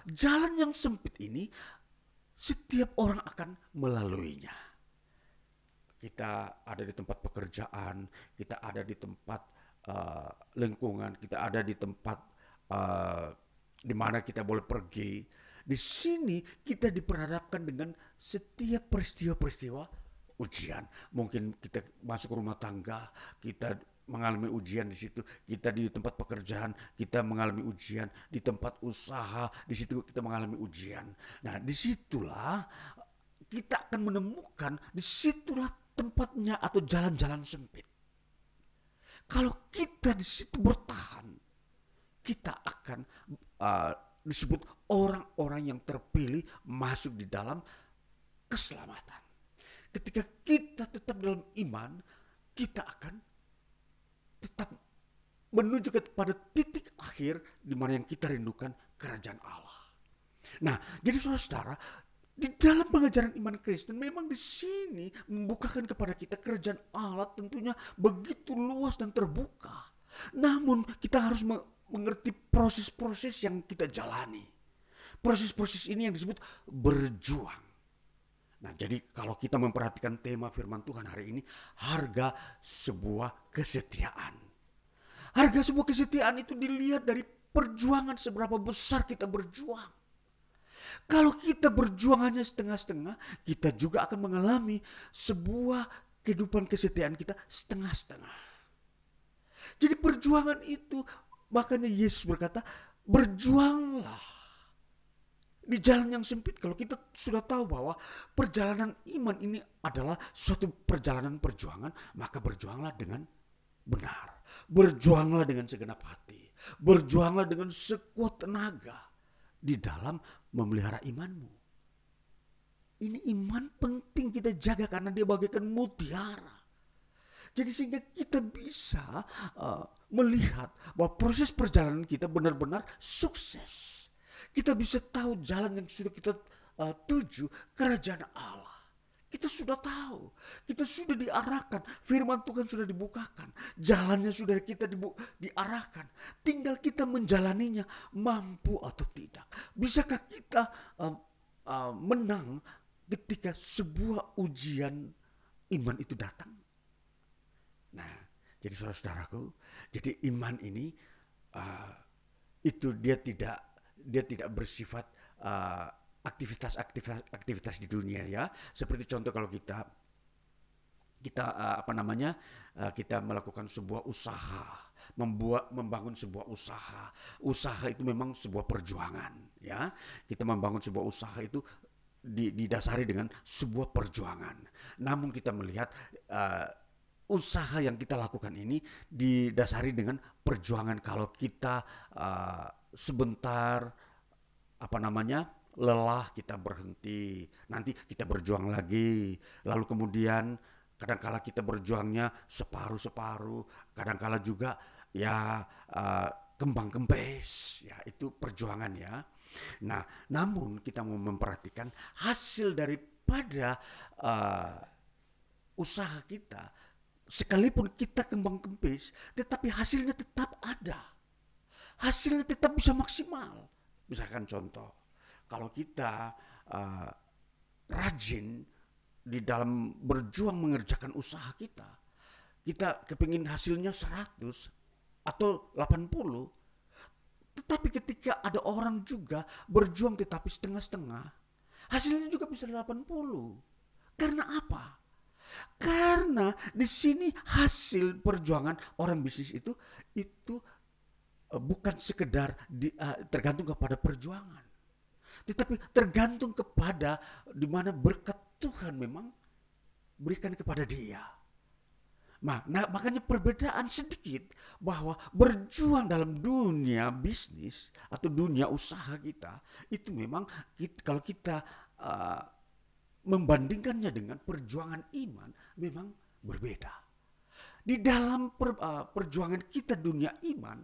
jalan yang sempit ini setiap orang akan melaluinya. Kita ada di tempat pekerjaan, kita ada di tempat lingkungan, kita ada di tempat di mana kita boleh pergi. Di sini kita diperhadapkan dengan setiap peristiwa-peristiwa ujian. Mungkin kita masuk rumah tangga, kita mengalami ujian di situ. Kita di tempat pekerjaan, kita mengalami ujian. Di tempat usaha, di situ kita mengalami ujian. Nah, disitulah kita akan menemukan, disitulah tempatnya atau jalan-jalan sempit. Kalau kita di situ bertahan, kita akan disebut orang-orang yang terpilih masuk di dalam keselamatan. Ketika kita tetap dalam iman, kita akan tetap menuju kepada titik akhir di mana yang kita rindukan, kerajaan Allah. Nah, jadi saudara-saudara, di dalam pengajaran iman Kristen memang di sini membukakan kepada kita kerajaan Allah tentunya begitu luas dan terbuka. Namun kita harus mengerti proses-proses yang kita jalani. Proses-proses ini yang disebut berjuang. Nah, jadi kalau kita memperhatikan tema firman Tuhan hari ini, harga sebuah kesetiaan. Harga sebuah kesetiaan itu dilihat dari perjuangan, seberapa besar kita berjuang. Kalau kita berjuang hanya setengah-setengah, kita juga akan mengalami sebuah kehidupan kesetiaan kita setengah-setengah. Jadi perjuangan itu, makanya Yesus berkata, berjuanglah di jalan yang sempit. Kalau kita sudah tahu bahwa perjalanan iman ini adalah suatu perjalanan perjuangan, maka berjuanglah dengan benar. Berjuanglah dengan segenap hati. Berjuanglah dengan sekuat tenaga di dalam memelihara imanmu. Ini iman penting kita jaga karena dia bagaikan mutiara. Jadi sehingga kita bisa melihat bahwa proses perjalanan kita benar-benar sukses. Kita bisa tahu jalan yang sudah kita tuju, kerajaan Allah. Kita sudah tahu, kita sudah diarahkan, firman Tuhan sudah dibukakan, jalannya sudah kita diarahkan. Tinggal kita menjalaninya, mampu atau tidak. Bisakah kita menang ketika sebuah ujian iman itu datang? Nah, jadi saudara-saudaraku, jadi iman ini itu dia tidak bersifat aktivitas di dunia ya. Seperti contoh kalau kita kita melakukan sebuah usaha, membangun sebuah usaha. Usaha itu memang sebuah perjuangan ya. Kita membangun sebuah usaha itu didasari dengan sebuah perjuangan. Namun kita melihat usaha yang kita lakukan ini didasari dengan perjuangan. Kalau kita sebentar lelah, kita berhenti, nanti kita berjuang lagi, lalu kemudian kadangkala kita berjuangnya separuh-separuh, kadangkala juga ya kembang kempes, ya itu perjuangan ya. Nah, namun kita mau memperhatikan hasil daripada usaha kita, sekalipun kita kembang kempes, tetapi hasilnya tetap ada, hasilnya tetap bisa maksimal. Misalkan contoh, kalau kita rajin di dalam berjuang mengerjakan usaha kita kepingin hasilnya 100 atau 80, tetapi ketika ada orang juga berjuang tetapi setengah-setengah, hasilnya juga bisa 80. Karena apa? Karena di sini hasil perjuangan orang bisnis itu bukan sekedar tergantung kepada perjuangan, tetapi tergantung kepada di mana berkat Tuhan memang berikan kepada dia. Nah, makanya perbedaan sedikit bahwa berjuang dalam dunia bisnis atau dunia usaha kita itu memang kalau kita membandingkannya dengan perjuangan iman memang berbeda. Di dalam perjuangan kita dunia iman,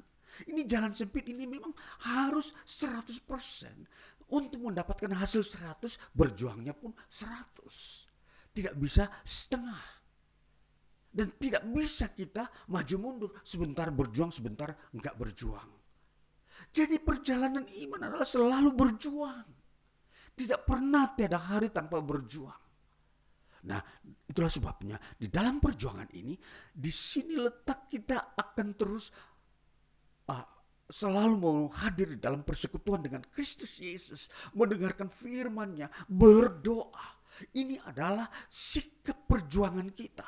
ini jalan sempit ini memang harus 100%. Untuk mendapatkan hasil 100, berjuangnya pun 100. Tidak bisa setengah. Dan tidak bisa kita maju mundur, sebentar berjuang, sebentar enggak berjuang. Jadi perjalanan iman adalah selalu berjuang. Tidak pernah tiada hari tanpa berjuang. Nah, itulah sebabnya di dalam perjuangan ini, di sini letak kita akan terus selalu mau hadir di dalam persekutuan dengan Kristus Yesus, mendengarkan firman-Nya, berdoa. Ini adalah sikap perjuangan kita.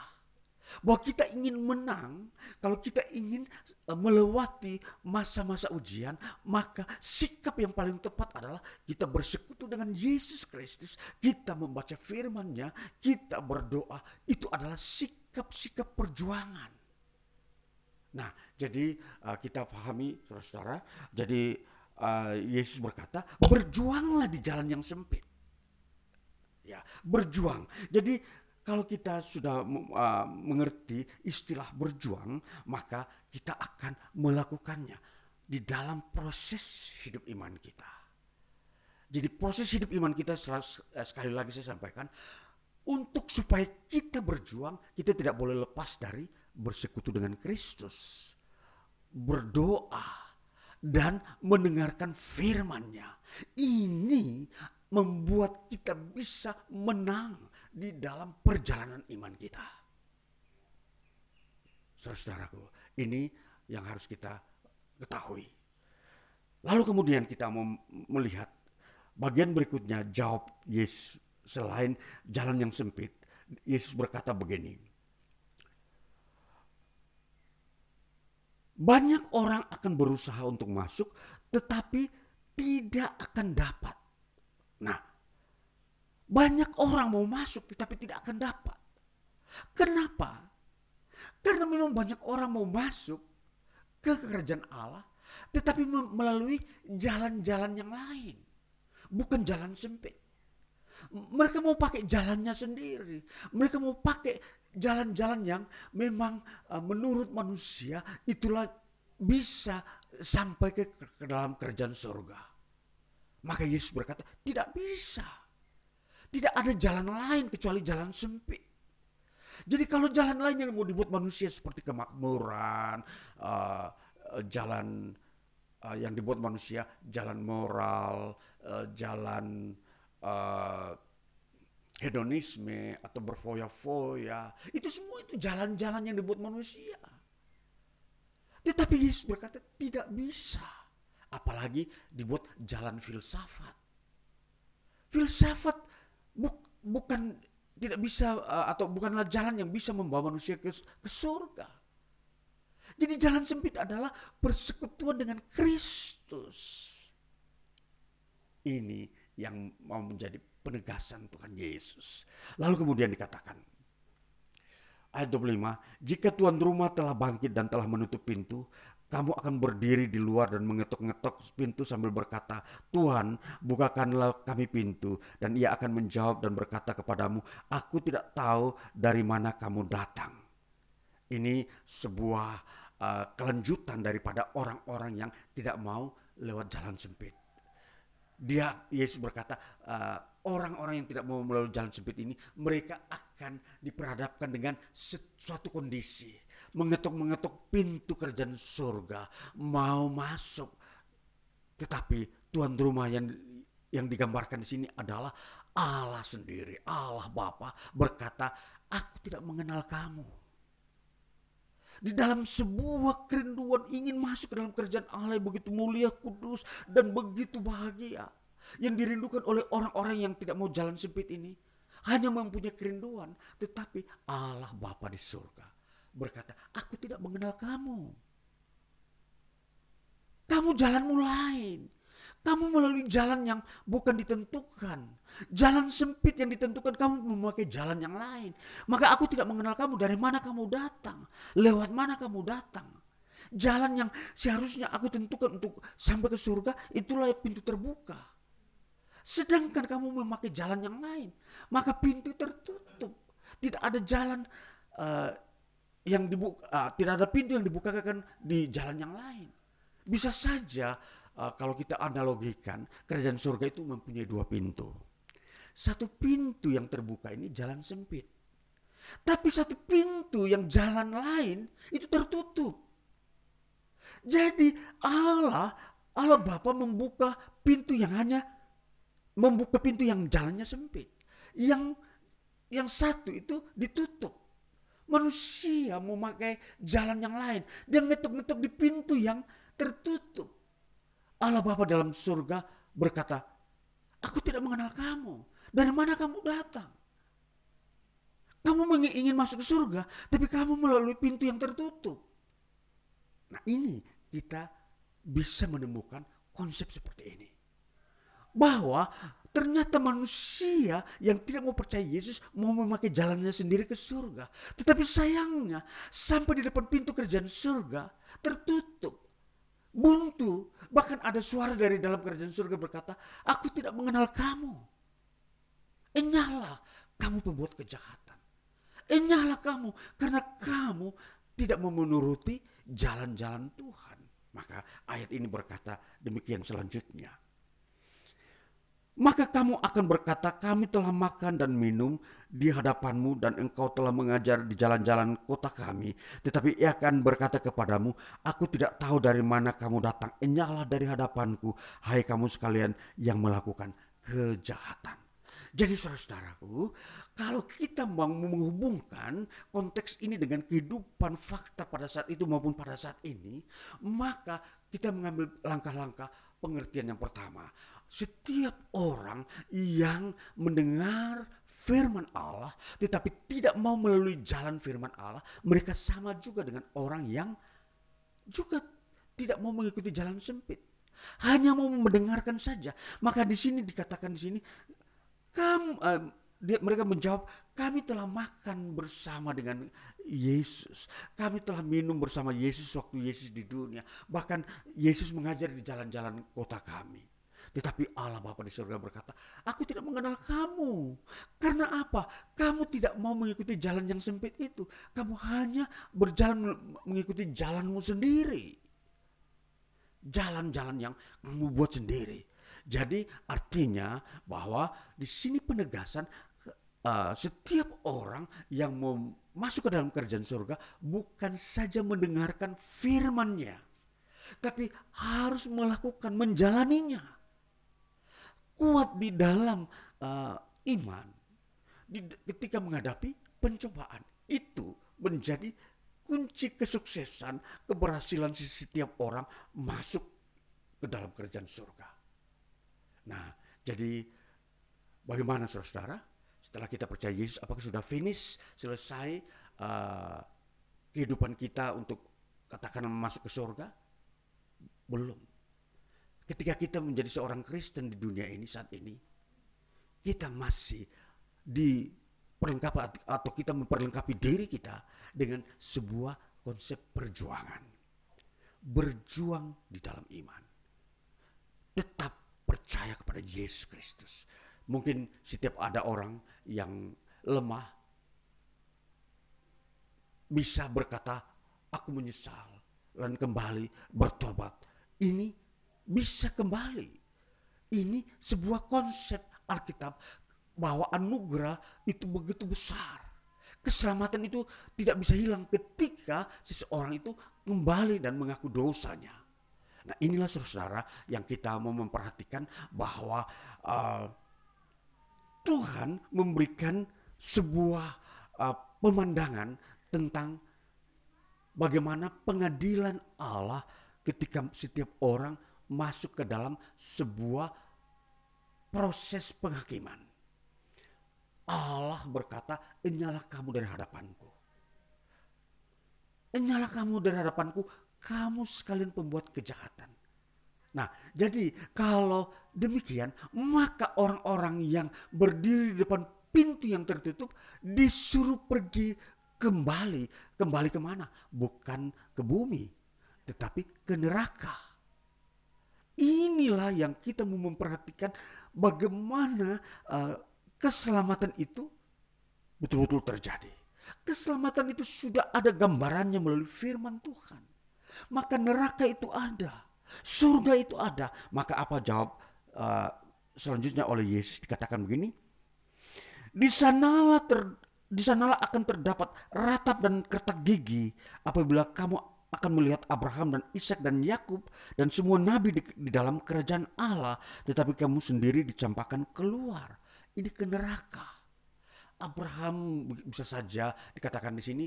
Bahwa kita ingin menang, kalau kita ingin melewati masa-masa ujian, maka sikap yang paling tepat adalah kita bersekutu dengan Yesus Kristus, kita membaca firman-Nya, kita berdoa. Itu adalah sikap-sikap perjuangan. Nah, jadi kita pahami saudara-saudara, jadi Yesus berkata, berjuanglah di jalan yang sempit. Ya, berjuang. Jadi kalau kita sudah mengerti istilah berjuang, maka kita akan melakukannya di dalam proses hidup iman kita. Jadi proses hidup iman kita, sekali lagi saya sampaikan, untuk supaya kita berjuang, kita tidak boleh lepas dari bersekutu dengan Kristus, berdoa, dan mendengarkan firman-Nya. Ini membuat kita bisa menang di dalam perjalanan iman kita. Saudara-saudaraku, ini yang harus kita ketahui. Lalu kemudian kita mau melihat bagian berikutnya, jawab Yesus selain jalan yang sempit. Yesus berkata begini, Banyak orang akan berusaha untuk masuk, tetapi tidak akan dapat. Nah, banyak orang mau masuk, tetapi tidak akan dapat. Kenapa? Karena memang banyak orang mau masuk ke kerajaan Allah, tetapi melalui jalan-jalan yang lain. Bukan jalan sempit. Mereka mau pakai jalannya sendiri. Mereka mau pakai jalan-jalan yang memang menurut manusia itulah bisa sampai ke dalam kerajaan surga. Maka Yesus berkata, tidak bisa. Tidak ada jalan lain kecuali jalan sempit. Jadi kalau jalan lain yang mau dibuat manusia seperti kemakmuran, jalan yang dibuat manusia, jalan moral, jalan hedonisme atau berfoya-foya, itu semua itu jalan-jalan yang dibuat manusia. Tetapi Yesus berkata tidak bisa. Apalagi dibuat jalan filsafat. Filsafat bukan tidak bisa atau bukanlah jalan yang bisa membawa manusia ke surga. Jadi jalan sempit adalah persekutuan dengan Kristus. Ini yang mau menjadi penegasan Tuhan Yesus. Lalu kemudian dikatakan, ayat 25, jika tuan rumah telah bangkit dan telah menutup pintu, kamu akan berdiri di luar dan mengetuk-ngetuk pintu sambil berkata, Tuhan, bukakanlah kami pintu. Dan ia akan menjawab dan berkata kepadamu, aku tidak tahu dari mana kamu datang. Ini sebuah kelanjutan daripada orang-orang yang tidak mau lewat jalan sempit. Yesus berkata, orang-orang yang tidak mau melalui jalan sempit ini, mereka akan diperhadapkan dengan suatu kondisi. Mengetuk-mengetuk pintu kerajaan surga, mau masuk. Tetapi tuan rumah yang digambarkan di sini adalah Allah sendiri, Allah Bapa berkata, aku tidak mengenal kamu. Di dalam sebuah kerinduan ingin masuk ke dalam kerajaan Allah yang begitu mulia, kudus, dan begitu bahagia. Yang dirindukan oleh orang-orang yang tidak mau jalan sempit ini. Hanya mempunyai kerinduan. Tetapi Allah Bapa di surga berkata, aku tidak mengenal kamu. Kamu jalanmu lain. Kamu melalui jalan yang bukan ditentukan. Jalan sempit yang ditentukan, kamu memakai jalan yang lain. Maka aku tidak mengenal kamu, dari mana kamu datang. Lewat mana kamu datang. Jalan yang seharusnya aku tentukan untuk sampai ke surga, itulah pintu terbuka. Sedangkan kamu memakai jalan yang lain, maka pintu tertutup. Tidak ada jalan yang dibuka, tidak ada pintu yang dibukakan di jalan yang lain. Bisa saja kalau kita analogikan, kerajaan surga itu mempunyai dua pintu. Satu pintu yang terbuka ini jalan sempit. Tapi satu pintu yang jalan lain itu tertutup. Jadi Allah Bapa membuka pintu yang jalannya sempit. Yang satu itu ditutup. Manusia memakai jalan yang lain. Dia ngetuk-ngetuk di pintu yang tertutup. Allah Bapa dalam surga berkata, aku tidak mengenal kamu. Dari mana kamu datang? Kamu ingin masuk ke surga, tapi kamu melalui pintu yang tertutup. Nah, ini kita bisa menemukan konsep seperti ini. Bahwa ternyata manusia yang tidak mau percaya Yesus mau memakai jalannya sendiri ke surga. Tetapi sayangnya sampai di depan pintu kerajaan surga tertutup. Buntu. Bahkan ada suara dari dalam kerajaan surga berkata, aku tidak mengenal kamu. Enyahlah kamu pembuat kejahatan. Enyahlah kamu karena kamu tidak mau menuruti jalan-jalan Tuhan. Maka ayat ini berkata demikian selanjutnya. Maka kamu akan berkata, kami telah makan dan minum di hadapanmu dan engkau telah mengajar di jalan-jalan kota kami. Tetapi ia akan berkata kepadamu, aku tidak tahu dari mana kamu datang. Enyahlah dari hadapanku, hai kamu sekalian yang melakukan kejahatan. Jadi saudara-saudaraku, kalau kita mau menghubungkan konteks ini dengan kehidupan fakta pada saat itu maupun pada saat ini, maka kita mengambil langkah-langkah pengertian yang pertama. Setiap orang yang mendengar firman Allah tetapi tidak mau melalui jalan firman Allah, mereka sama juga dengan orang yang juga tidak mau mengikuti jalan sempit, hanya mau mendengarkan saja. Maka di sini dikatakan di sini, mereka menjawab, kami telah makan bersama dengan Yesus, kami telah minum bersama Yesus waktu Yesus di dunia, bahkan Yesus mengajar di jalan-jalan kota kami. Tetapi Allah Bapa di surga berkata, aku tidak mengenal kamu. Karena apa? Kamu tidak mau mengikuti jalan yang sempit itu. Kamu hanya berjalan mengikuti jalanmu sendiri. Jalan-jalan yang kamu buat sendiri. Jadi artinya bahwa di sini penegasan, setiap orang yang mau masuk ke dalam kerajaan surga bukan saja mendengarkan firman-Nya, tapi harus melakukan, menjalaninya. Kuat di dalam iman ketika menghadapi pencobaan, itu menjadi kunci kesuksesan, keberhasilan setiap orang masuk ke dalam kerajaan surga. Nah, jadi bagaimana saudara? Setelah kita percaya Yesus, apakah sudah finish, selesai kehidupan kita untuk katakanlah masuk ke surga? Belum. Ketika kita menjadi seorang Kristen di dunia ini saat ini, kita masih diperlengkapi atau kita memperlengkapi diri kita dengan sebuah konsep perjuangan. Berjuang di dalam iman. Tetap percaya kepada Yesus Kristus. Mungkin setiap ada orang yang lemah bisa berkata, aku menyesal, dan kembali bertobat. Ini bisa kembali. Ini sebuah konsep Alkitab bahwa anugerah itu begitu besar. Keselamatan itu tidak bisa hilang ketika seseorang itu kembali dan mengaku dosanya. Nah, inilah saudara yang kita mau memperhatikan bahwa Tuhan memberikan sebuah pemandangan tentang bagaimana pengadilan Allah ketika setiap orang masuk ke dalam sebuah proses penghakiman. Allah berkata, enyalah kamu dari hadapanku. Enyalah kamu dari hadapanku, kamu sekalian pembuat kejahatan. Nah, jadi kalau demikian, maka orang-orang yang berdiri di depan pintu yang tertutup disuruh pergi kembali. Kembali kemana? Bukan ke bumi, tetapi ke neraka. Inilah yang kita mau memperhatikan bagaimana keselamatan itu betul-betul terjadi. Keselamatan itu sudah ada gambarannya melalui firman Tuhan. Maka neraka itu ada, surga itu ada. Maka apa jawab selanjutnya oleh Yesus? Dikatakan begini, di sanalah akan terdapat ratap dan kertak gigi apabila kamu akan melihat Abraham dan Ishak dan Yakub dan semua nabi di dalam kerajaan Allah, tetapi kamu sendiri dicampakkan keluar. Ini ke neraka. Abraham bisa saja dikatakan di sini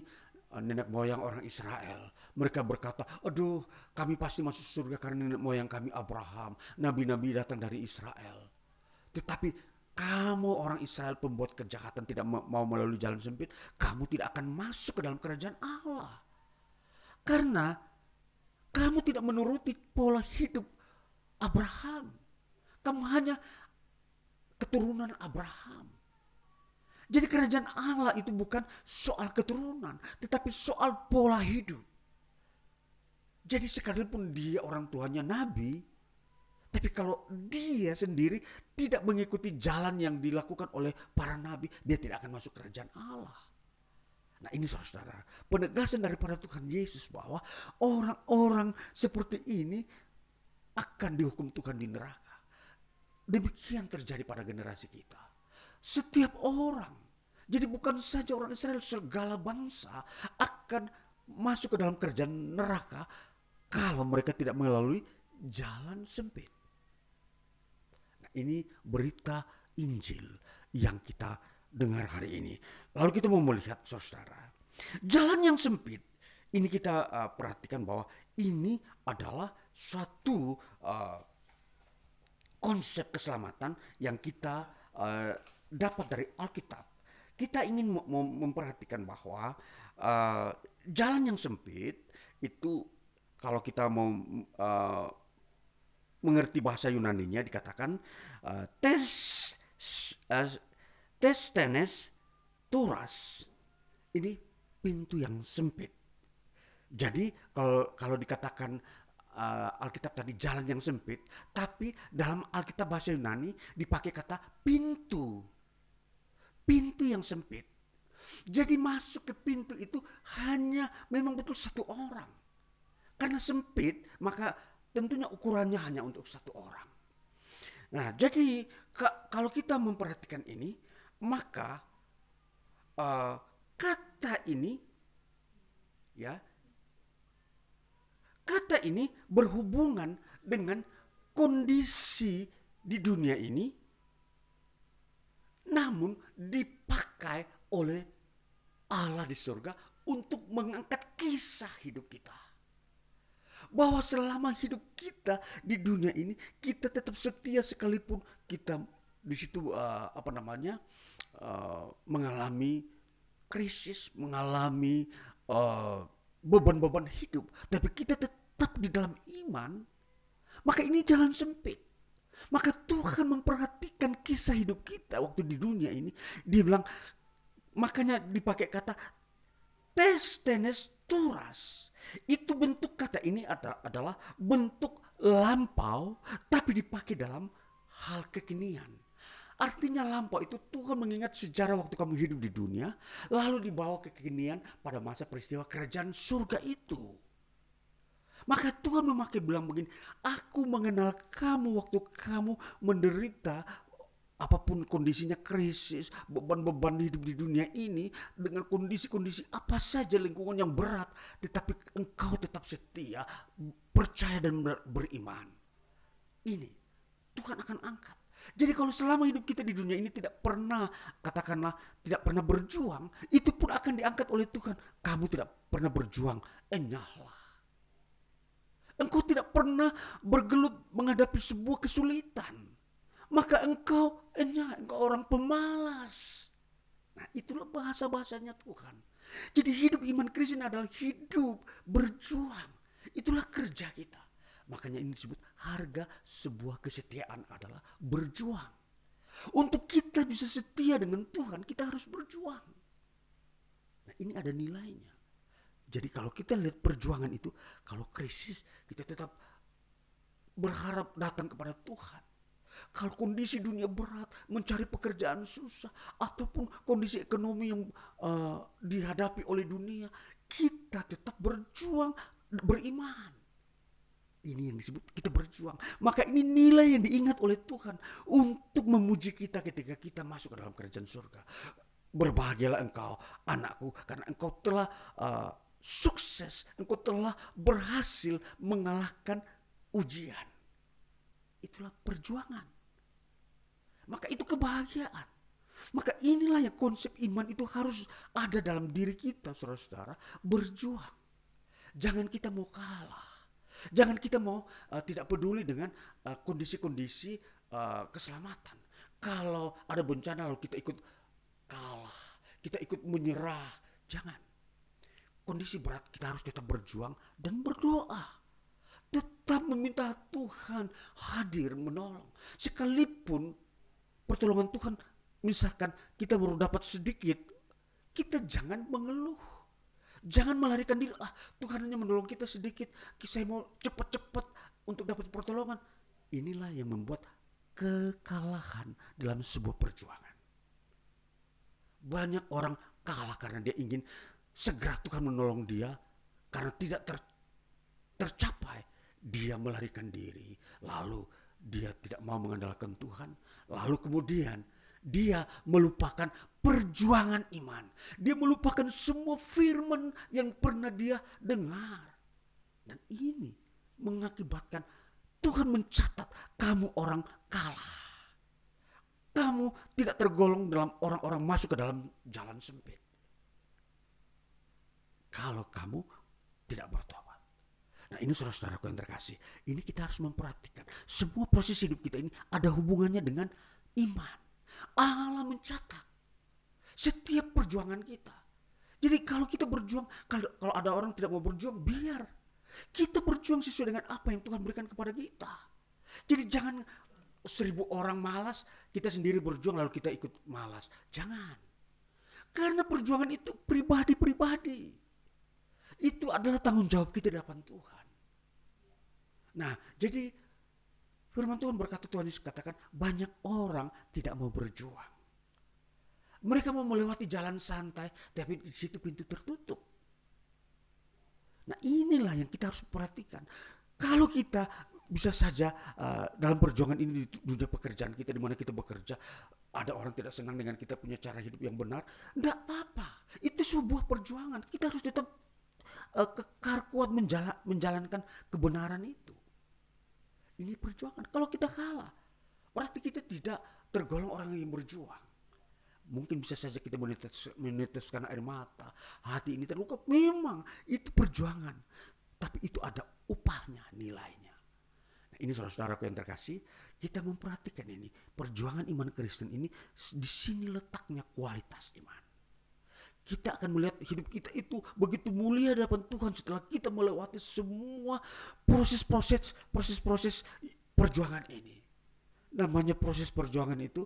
nenek moyang orang Israel. Mereka berkata, aduh, kami pasti masuk surga karena nenek moyang kami Abraham. Nabi-nabi datang dari Israel. Tetapi kamu orang Israel pembuat kejahatan, tidak mau melalui jalan sempit, kamu tidak akan masuk ke dalam kerajaan Allah. Karena kamu tidak menuruti pola hidup Abraham. Kamu hanya keturunan Abraham. Jadi kerajaan Allah itu bukan soal keturunan, tetapi soal pola hidup. Jadi sekalipun dia orang tuanya nabi, tapi kalau dia sendiri tidak mengikuti jalan yang dilakukan oleh para nabi, dia tidak akan masuk kerajaan Allah. Nah, ini saudara, penegasan daripada Tuhan Yesus bahwa orang-orang seperti ini akan dihukum Tuhan di neraka. Demikian terjadi pada generasi kita. Setiap orang, jadi bukan saja orang Israel, segala bangsa akan masuk ke dalam kerajaan neraka kalau mereka tidak melalui jalan sempit. Nah, ini berita Injil yang kita dengar hari ini. Lalu kita mau melihat saudara, jalan yang sempit ini kita perhatikan bahwa ini adalah suatu konsep keselamatan yang kita dapat dari Alkitab. Kita ingin memperhatikan bahwa jalan yang sempit itu kalau kita mau uh, mengerti bahasa Yunaninya dikatakan tes uh, Testhenes Turas, ini pintu yang sempit. Jadi kalau dikatakan Alkitab tadi jalan yang sempit, tapi dalam Alkitab bahasa Yunani dipakai kata pintu yang sempit. Jadi masuk ke pintu itu hanya memang betul satu orang. Karena sempit, maka tentunya ukurannya hanya untuk satu orang. Nah, jadi kalau kita memperhatikan ini, maka kata ini berhubungan dengan kondisi di dunia ini, namun dipakai oleh Allah di surga untuk mengangkat kisah hidup kita. Bahwa selama hidup kita di dunia ini, kita tetap setia sekalipun kita di situ mengalami krisis, mengalami beban-beban hidup, tapi kita tetap di dalam iman. Maka ini jalan sempit. Maka Tuhan memperhatikan kisah hidup kita waktu di dunia ini. Dia bilang, makanya dipakai kata Testhenes Turas. Itu bentuk kata ini adalah bentuk lampau, tapi dipakai dalam hal kekinian. Artinya lampau itu Tuhan mengingat sejarah waktu kamu hidup di dunia, lalu dibawa ke kekinian pada masa peristiwa kerajaan surga itu. Maka Tuhan memakai bilang begini, aku mengenal kamu waktu kamu menderita apapun kondisinya, krisis, beban-beban hidup di dunia ini, dengan kondisi-kondisi apa saja, lingkungan yang berat, tetapi engkau tetap setia, percaya dan beriman. Ini Tuhan akan angkat. Jadi kalau selama hidup kita di dunia ini tidak pernah, katakanlah tidak pernah berjuang, itu pun akan diangkat oleh Tuhan. Kamu tidak pernah berjuang, enyahlah. Engkau tidak pernah bergelut menghadapi sebuah kesulitan, maka engkau orang pemalas. Nah, itulah bahasa-bahasanya Tuhan. Jadi hidup iman Kristen adalah hidup berjuang. Itulah kerja kita. Makanya ini disebut harga sebuah kesetiaan adalah berjuang. Untuk kita bisa setia dengan Tuhan, kita harus berjuang. Nah, ini ada nilainya. Jadi kalau kita lihat perjuangan itu, kalau krisis kita tetap berharap datang kepada Tuhan. Kalau kondisi dunia berat, mencari pekerjaan susah, ataupun kondisi ekonomi yang dihadapi oleh dunia, kita tetap berjuang, beriman. Ini yang disebut kita berjuang. Maka ini nilai yang diingat oleh Tuhan untuk memuji kita ketika kita masuk ke dalam kerajaan surga. Berbahagialah engkau, anakku, karena engkau telah sukses, engkau telah berhasil mengalahkan ujian. Itulah perjuangan. Maka itu kebahagiaan. Maka inilah yang konsep iman itu harus ada dalam diri kita, saudara-saudara. Berjuang. Jangan kita mau kalah. Jangan kita mau tidak peduli dengan kondisi-kondisi keselamatan. Kalau ada bencana lalu kita ikut kalah, kita ikut menyerah. Jangan. Kondisi berat kita harus tetap berjuang dan berdoa. Tetap meminta Tuhan hadir menolong. Sekalipun pertolongan Tuhan, misalkan kita baru dapat sedikit, kita jangan mengeluh. Jangan melarikan diri, Tuhan hanya menolong kita sedikit, saya mau cepat-cepat untuk dapat pertolongan. Inilah yang membuat kekalahan dalam sebuah perjuangan. Banyak orang kalah karena dia ingin segera Tuhan menolong dia, karena tidak tercapai, dia melarikan diri, lalu dia tidak mau mengandalkan Tuhan, lalu kemudian dia melupakan perjuangan iman. Dia melupakan semua firman yang pernah dia dengar. Dan ini mengakibatkan Tuhan mencatat kamu orang kalah. Kamu tidak tergolong dalam orang-orang masuk ke dalam jalan sempit. Kalau kamu tidak bertobat. Nah, ini saudara-saudaraku yang terkasih, ini kita harus memperhatikan. Semua proses hidup kita ini ada hubungannya dengan iman. Allah mencatat setiap perjuangan kita. Jadi kalau kita berjuang, kalau ada orang tidak mau berjuang, biar. Kita berjuang sesuai dengan apa yang Tuhan berikan kepada kita. Jadi jangan 1000 orang malas, kita sendiri berjuang lalu kita ikut malas. Jangan. Karena perjuangan itu pribadi-pribadi. Itu adalah tanggung jawab kita di hadapan Tuhan. Nah, jadi firman Tuhan berkata, Tuhan Yesus katakan, banyak orang tidak mau berjuang. Mereka mau melewati jalan santai, tapi di situ pintu tertutup. Nah, inilah yang kita harus perhatikan. Kalau kita bisa saja dalam perjuangan ini di dunia pekerjaan kita, di mana kita bekerja, ada orang tidak senang dengan kita punya cara hidup yang benar, enggak apa-apa. Itu sebuah perjuangan. Kita harus tetap kekar kuat menjalankan kebenaran itu. Ini perjuangan. Kalau kita kalah, berarti kita tidak tergolong orang yang berjuang. Mungkin bisa saja kita meneteskan air mata, hati ini terluka. Memang itu perjuangan, tapi itu ada upahnya, nilainya. Nah, ini saudara-saudaraku yang terkasih, kita memperhatikan ini perjuangan iman Kristen ini. Di sini letaknya kualitas iman. Kita akan melihat hidup kita itu begitu mulia di hadapan Tuhan setelah kita melewati semua proses-proses perjuangan ini. Namanya proses perjuangan itu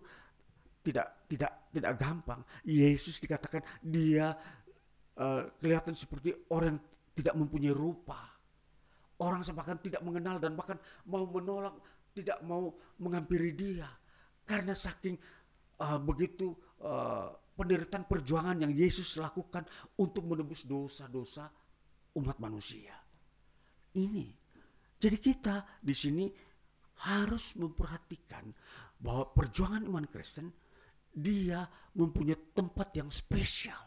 tidak gampang. Yesus dikatakan dia kelihatan seperti orang yang tidak mempunyai rupa. Orang bahkan tidak mengenal dan bahkan mau menolak, tidak mau menghampiri dia. Karena saking begitu penderitaan perjuangan yang Yesus lakukan untuk menebus dosa-dosa umat manusia. Ini. Jadi kita di sini harus memperhatikan bahwa perjuangan iman Kristen dia mempunyai tempat yang spesial.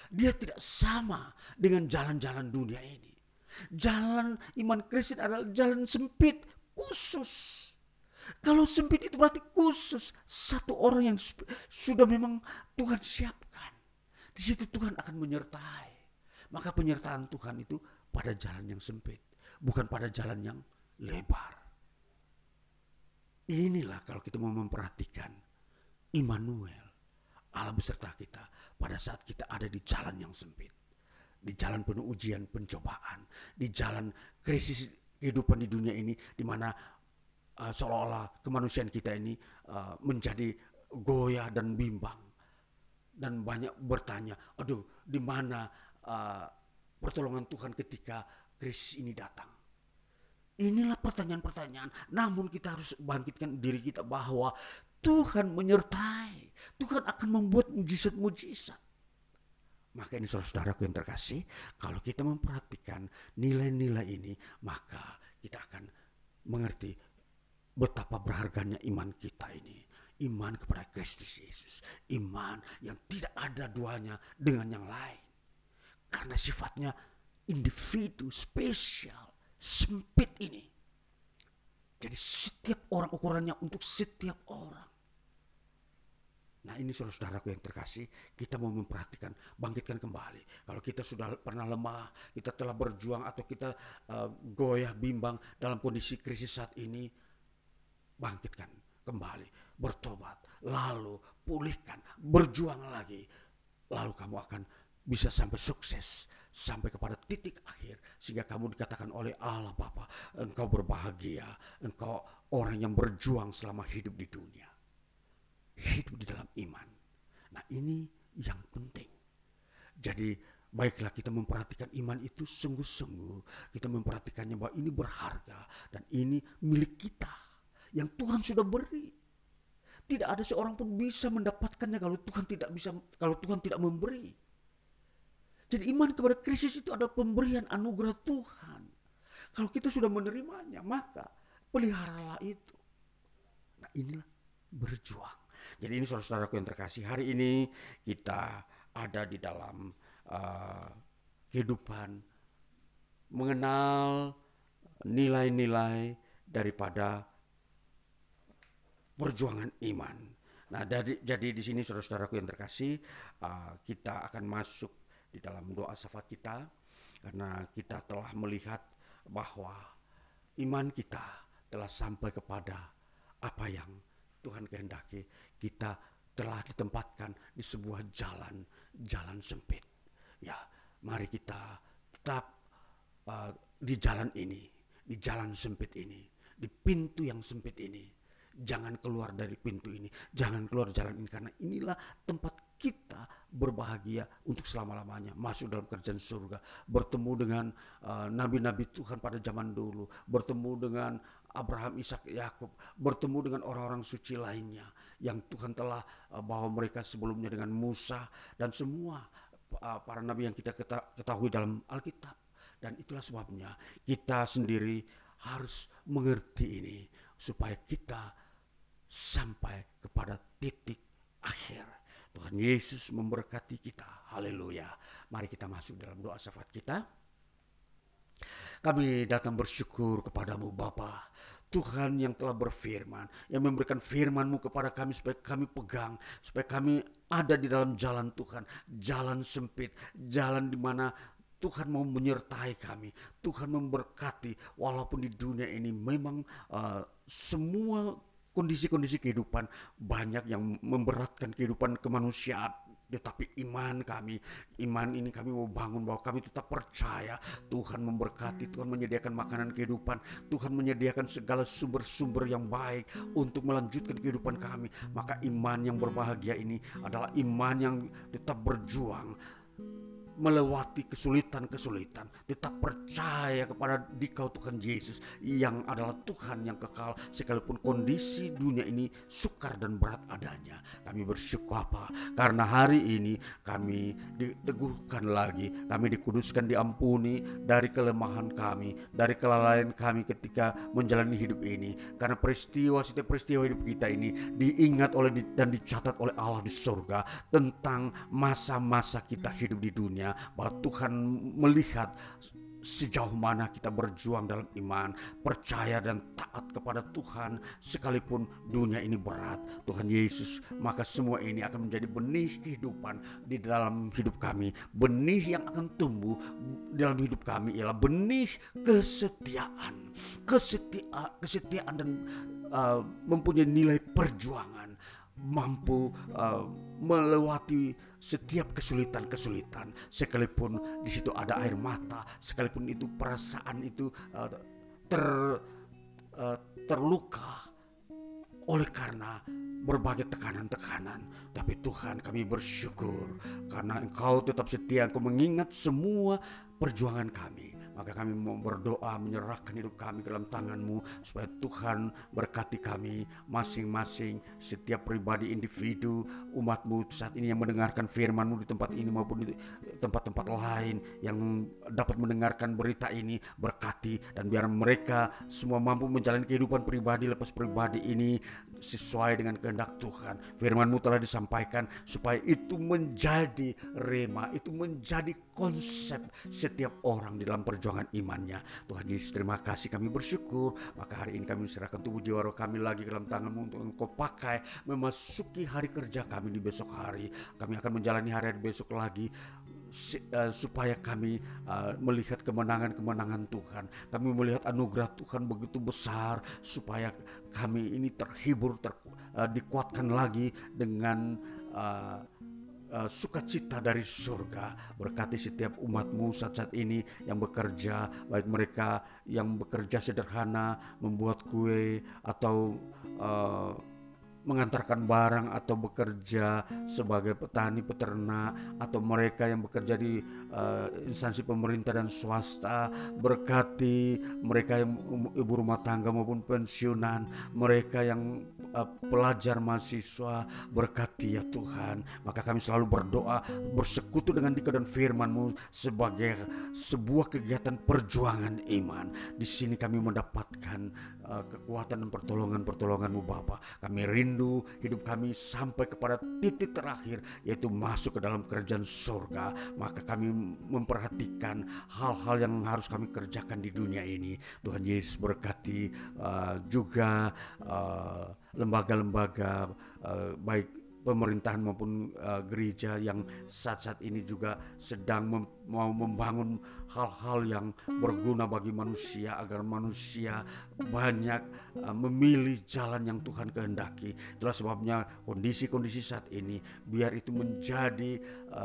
Dia tidak sama dengan jalan-jalan dunia ini. Jalan iman Kristen adalah jalan sempit, khusus. Kalau sempit itu berarti khusus. Satu orang yang sudah memang Tuhan siapkan. Di situ Tuhan akan menyertai. Maka penyertaan Tuhan itu pada jalan yang sempit, bukan pada jalan yang lebar. Inilah kalau kita mau memperhatikan Immanuel, Allah beserta kita pada saat kita ada di jalan yang sempit, di jalan penuh ujian, pencobaan, di jalan krisis kehidupan di dunia ini, di mana seolah-olah kemanusiaan kita ini menjadi goyah dan bimbang, dan banyak bertanya, aduh, di mana pertolongan Tuhan ketika krisis ini datang? Inilah pertanyaan-pertanyaan. Namun kita harus bangkitkan diri kita bahwa Tuhan menyertai. Tuhan akan membuat mujizat-mujizat. Maka ini saudara-saudaraku yang terkasih, kalau kita memperhatikan nilai-nilai ini, maka kita akan mengerti betapa berharganya iman kita ini. Iman kepada Kristus Yesus. Iman yang tidak ada duanya dengan yang lain. Karena sifatnya individu, spesial, sempit ini. Jadi setiap orang ukurannya untuk setiap orang. Nah ini saudara-saudaraku yang terkasih, kita mau memperhatikan, bangkitkan kembali. Kalau kita sudah pernah lemah, kita telah berjuang atau kita goyah bimbang dalam kondisi krisis saat ini, bangkitkan kembali, bertobat, lalu pulihkan, berjuang lagi. Lalu kamu akan bisa sampai sukses, sampai kepada titik akhir, sehingga kamu dikatakan oleh Allah Bapa, engkau berbahagia, engkau orang yang berjuang selama hidup di dunia. Hidup di dalam iman. Nah ini yang penting. Jadi baiklah kita memperhatikan iman itu sungguh-sungguh. Kita memperhatikannya bahwa ini berharga dan ini milik kita yang Tuhan sudah beri. Tidak ada seorang pun bisa mendapatkannya kalau Tuhan tidak memberi. Jadi iman kepada Kristus itu adalah pemberian anugerah Tuhan. Kalau kita sudah menerimanya, maka peliharalah itu. Nah inilah berjuang. Jadi ini saudara-saudaraku yang terkasih, hari ini kita ada di dalam kehidupan mengenal nilai-nilai daripada perjuangan iman. Nah, jadi di sini saudara-saudaraku yang terkasih, kita akan masuk di dalam doa syafaat kita, karena kita telah melihat bahwa iman kita telah sampai kepada apa yang Tuhan kehendaki. Kita telah ditempatkan di sebuah jalan sempit. Ya, mari kita tetap di jalan ini, di jalan sempit ini, di pintu yang sempit ini. Jangan keluar dari pintu ini, jangan keluar jalan ini, karena inilah tempat kita berbahagia untuk selama-lamanya, masuk dalam kerajaan surga, bertemu dengan nabi-nabi Tuhan pada zaman dulu, bertemu dengan Abraham, Ishak, Yakub, bertemu dengan orang-orang suci lainnya yang Tuhan telah bawa mereka sebelumnya dengan Musa dan semua para nabi yang kita ketahui dalam Alkitab. Dan itulah sebabnya kita sendiri harus mengerti ini supaya kita sampai kepada titik akhir. Tuhan Yesus memberkati kita. Haleluya. Mari kita masuk dalam doa syafaat kita. Kami datang bersyukur kepadamu Bapa, Tuhan yang telah berfirman, yang memberikan firman-Mu kepada kami supaya kami pegang, supaya kami ada di dalam jalan Tuhan, jalan sempit, jalan di mana Tuhan mau menyertai kami, Tuhan memberkati. Walaupun di dunia ini memang semua kondisi-kondisi kehidupan banyak yang memberatkan kehidupan kemanusiaan, tetapi iman ini kami mau bangun bahwa kami tetap percaya Tuhan memberkati, Tuhan menyediakan makanan kehidupan, Tuhan menyediakan segala sumber-sumber yang baik untuk melanjutkan kehidupan kami. Maka iman yang berbahagia ini adalah iman yang tetap berjuang melewati kesulitan-kesulitan, tetap percaya kepada Dikau Tuhan Yesus yang adalah Tuhan yang kekal sekalipun kondisi dunia ini sukar dan berat adanya. Kami bersyukur apa? Karena hari ini kami diteguhkan lagi, kami dikuduskan, diampuni dari kelemahan kami, dari kelalaian kami ketika menjalani hidup ini. Karena setiap peristiwa hidup kita ini diingat oleh dan dicatat oleh Allah di surga tentang masa-masa kita hidup di dunia, bahwa Tuhan melihat sejauh mana kita berjuang dalam iman, percaya dan taat kepada Tuhan sekalipun dunia ini berat. Tuhan Yesus, maka semua ini akan menjadi benih kehidupan di dalam hidup kami. Benih yang akan tumbuh dalam hidup kami ialah benih kesetiaan dan mempunyai nilai perjuangan, mampu melewati setiap kesulitan, sekalipun di situ ada air mata, sekalipun itu perasaan itu terluka oleh karena berbagai tekanan-tekanan. Tapi Tuhan, kami bersyukur karena Engkau tetap setia, Engkau mengingat semua perjuangan kami. Maka kami mau berdoa, menyerahkan hidup kami ke dalam tangan-Mu, supaya Tuhan berkati kami masing-masing, setiap pribadi, individu, umat-Mu saat ini yang mendengarkan firman-Mu di tempat ini maupun di tempat-tempat lain yang dapat mendengarkan berita ini. Berkati dan biar mereka semua mampu menjalani kehidupan pribadi lepas pribadi ini sesuai dengan kehendak Tuhan. Firman-Mu telah disampaikan supaya itu menjadi rema, itu menjadi konsep setiap orang di dalam perjuangan imannya. Tuhan Yesus, terima kasih, kami bersyukur. Maka hari ini kami serahkan tubuh jiwa roh kami lagi ke dalam tangan-Mu untuk Engkau pakai memasuki hari kerja kami di besok hari. Kami akan menjalani hari-hari besok lagi supaya kami melihat kemenangan-kemenangan Tuhan. Kami melihat anugerah Tuhan begitu besar, supaya kami ini terhibur, dikuatkan lagi dengan sukacita dari surga. Berkati setiap umat-Mu saat ini yang bekerja, baik mereka yang bekerja sederhana, membuat kue atau mengantarkan barang, atau bekerja sebagai petani, peternak, atau mereka yang bekerja di instansi pemerintah dan swasta. Berkati mereka yang ibu rumah tangga maupun pensiunan, mereka yang pelajar, mahasiswa. Berkati ya Tuhan. Maka kami selalu berdoa, bersekutu dengan Dikau dan firman-Mu sebagai sebuah kegiatan perjuangan iman. Di sini kami mendapatkan kekuatan dan pertolongan-pertolongan-Mu Bapa. Kami rindu hidup kami sampai kepada titik terakhir, yaitu masuk ke dalam kerajaan surga. Maka kami memperhatikan hal-hal yang harus kami kerjakan di dunia ini. Tuhan Yesus berkati juga lembaga-lembaga baik pemerintahan maupun gereja yang saat-saat ini juga sedang mau membangun hal-hal yang berguna bagi manusia, agar manusia banyak memilih jalan yang Tuhan kehendaki. Itulah sebabnya kondisi-kondisi saat ini biar itu menjadi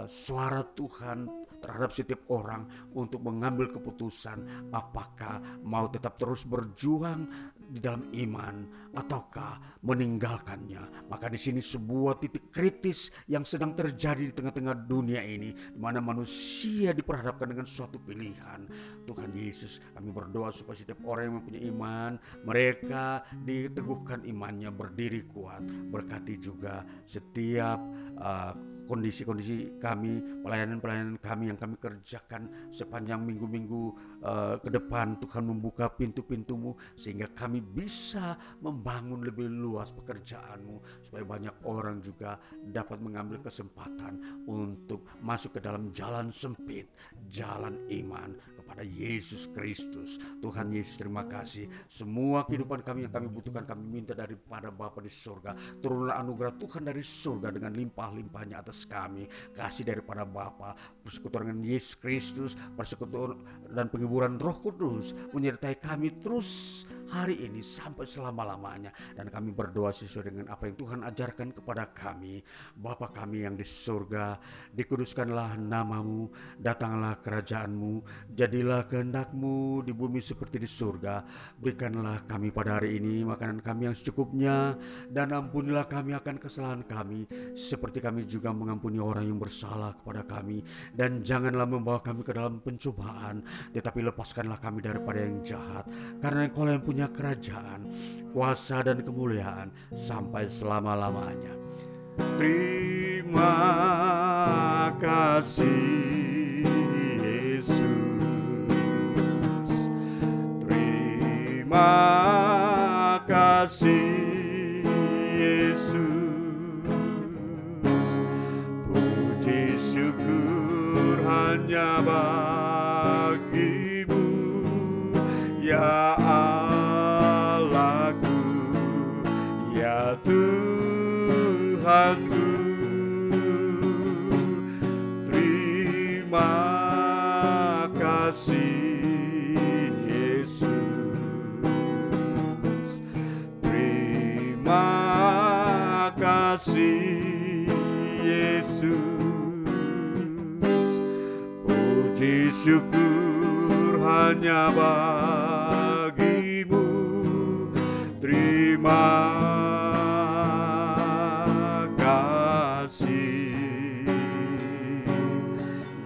suara Tuhan, terhadap setiap orang untuk mengambil keputusan apakah mau tetap terus berjuang di dalam iman ataukah meninggalkannya. Maka di sini sebuah titik kritis yang sedang terjadi di tengah-tengah dunia ini, di mana manusia diperhadapkan dengan suatu pilihan. Tuhan Yesus, kami berdoa supaya setiap orang yang mempunyai iman, mereka diteguhkan imannya, berdiri kuat. Berkati juga setiap kondisi-kondisi kami, pelayanan-pelayanan kami yang kami kerjakan sepanjang minggu-minggu ke depan. Tuhan membuka pintu-pintu-Mu sehingga kami bisa membangun lebih luas pekerjaan-Mu, supaya banyak orang juga dapat mengambil kesempatan untuk masuk ke dalam jalan sempit, jalan iman kepada Yesus Kristus. Tuhan Yesus, terima kasih. Semua kehidupan kami yang kami butuhkan, kami minta daripada Bapa di surga. Turunlah anugerah Tuhan dari surga dengan limpah-limpahnya atas kami. Kasih daripada Bapa, persekutuan dengan Yesus Kristus, persekutuan dan penghiburan Roh Kudus menyertai kami terus hari ini sampai selama-lamanya. Dan kami berdoa sesuai dengan apa yang Tuhan ajarkan kepada kami. Bapa kami yang di surga, dikuduskanlah nama-Mu, datanglah kerajaan-Mu, jadilah kehendak-Mu di bumi seperti di surga. Berikanlah kami pada hari ini makanan kami yang secukupnya, dan ampunilah kami akan kesalahan kami, seperti kami juga mengampuni orang yang bersalah kepada kami. Dan janganlah membawa kami ke dalam pencobaan, tetapi lepaskanlah kami daripada yang jahat, karena Engkau yang punya kerajaan, kuasa dan kemuliaan sampai selama-lamanya. Terima kasih Yesus, terima kasih Yesus, puji syukur hanya bagi-Mu ya Allahku, ya Tuhanku. Terima kasih Yesus, terima kasih Yesus, puji syukur hanya bagi-Mu. Terima kasih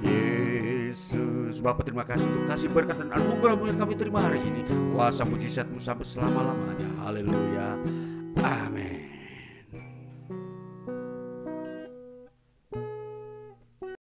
Yesus. Bapa, terima kasih untuk kasih berkat dan anugerah-Mu yang kami terima hari ini. Kuasa mujizat-Mu sampai selama-lamanya. Haleluya. Amin.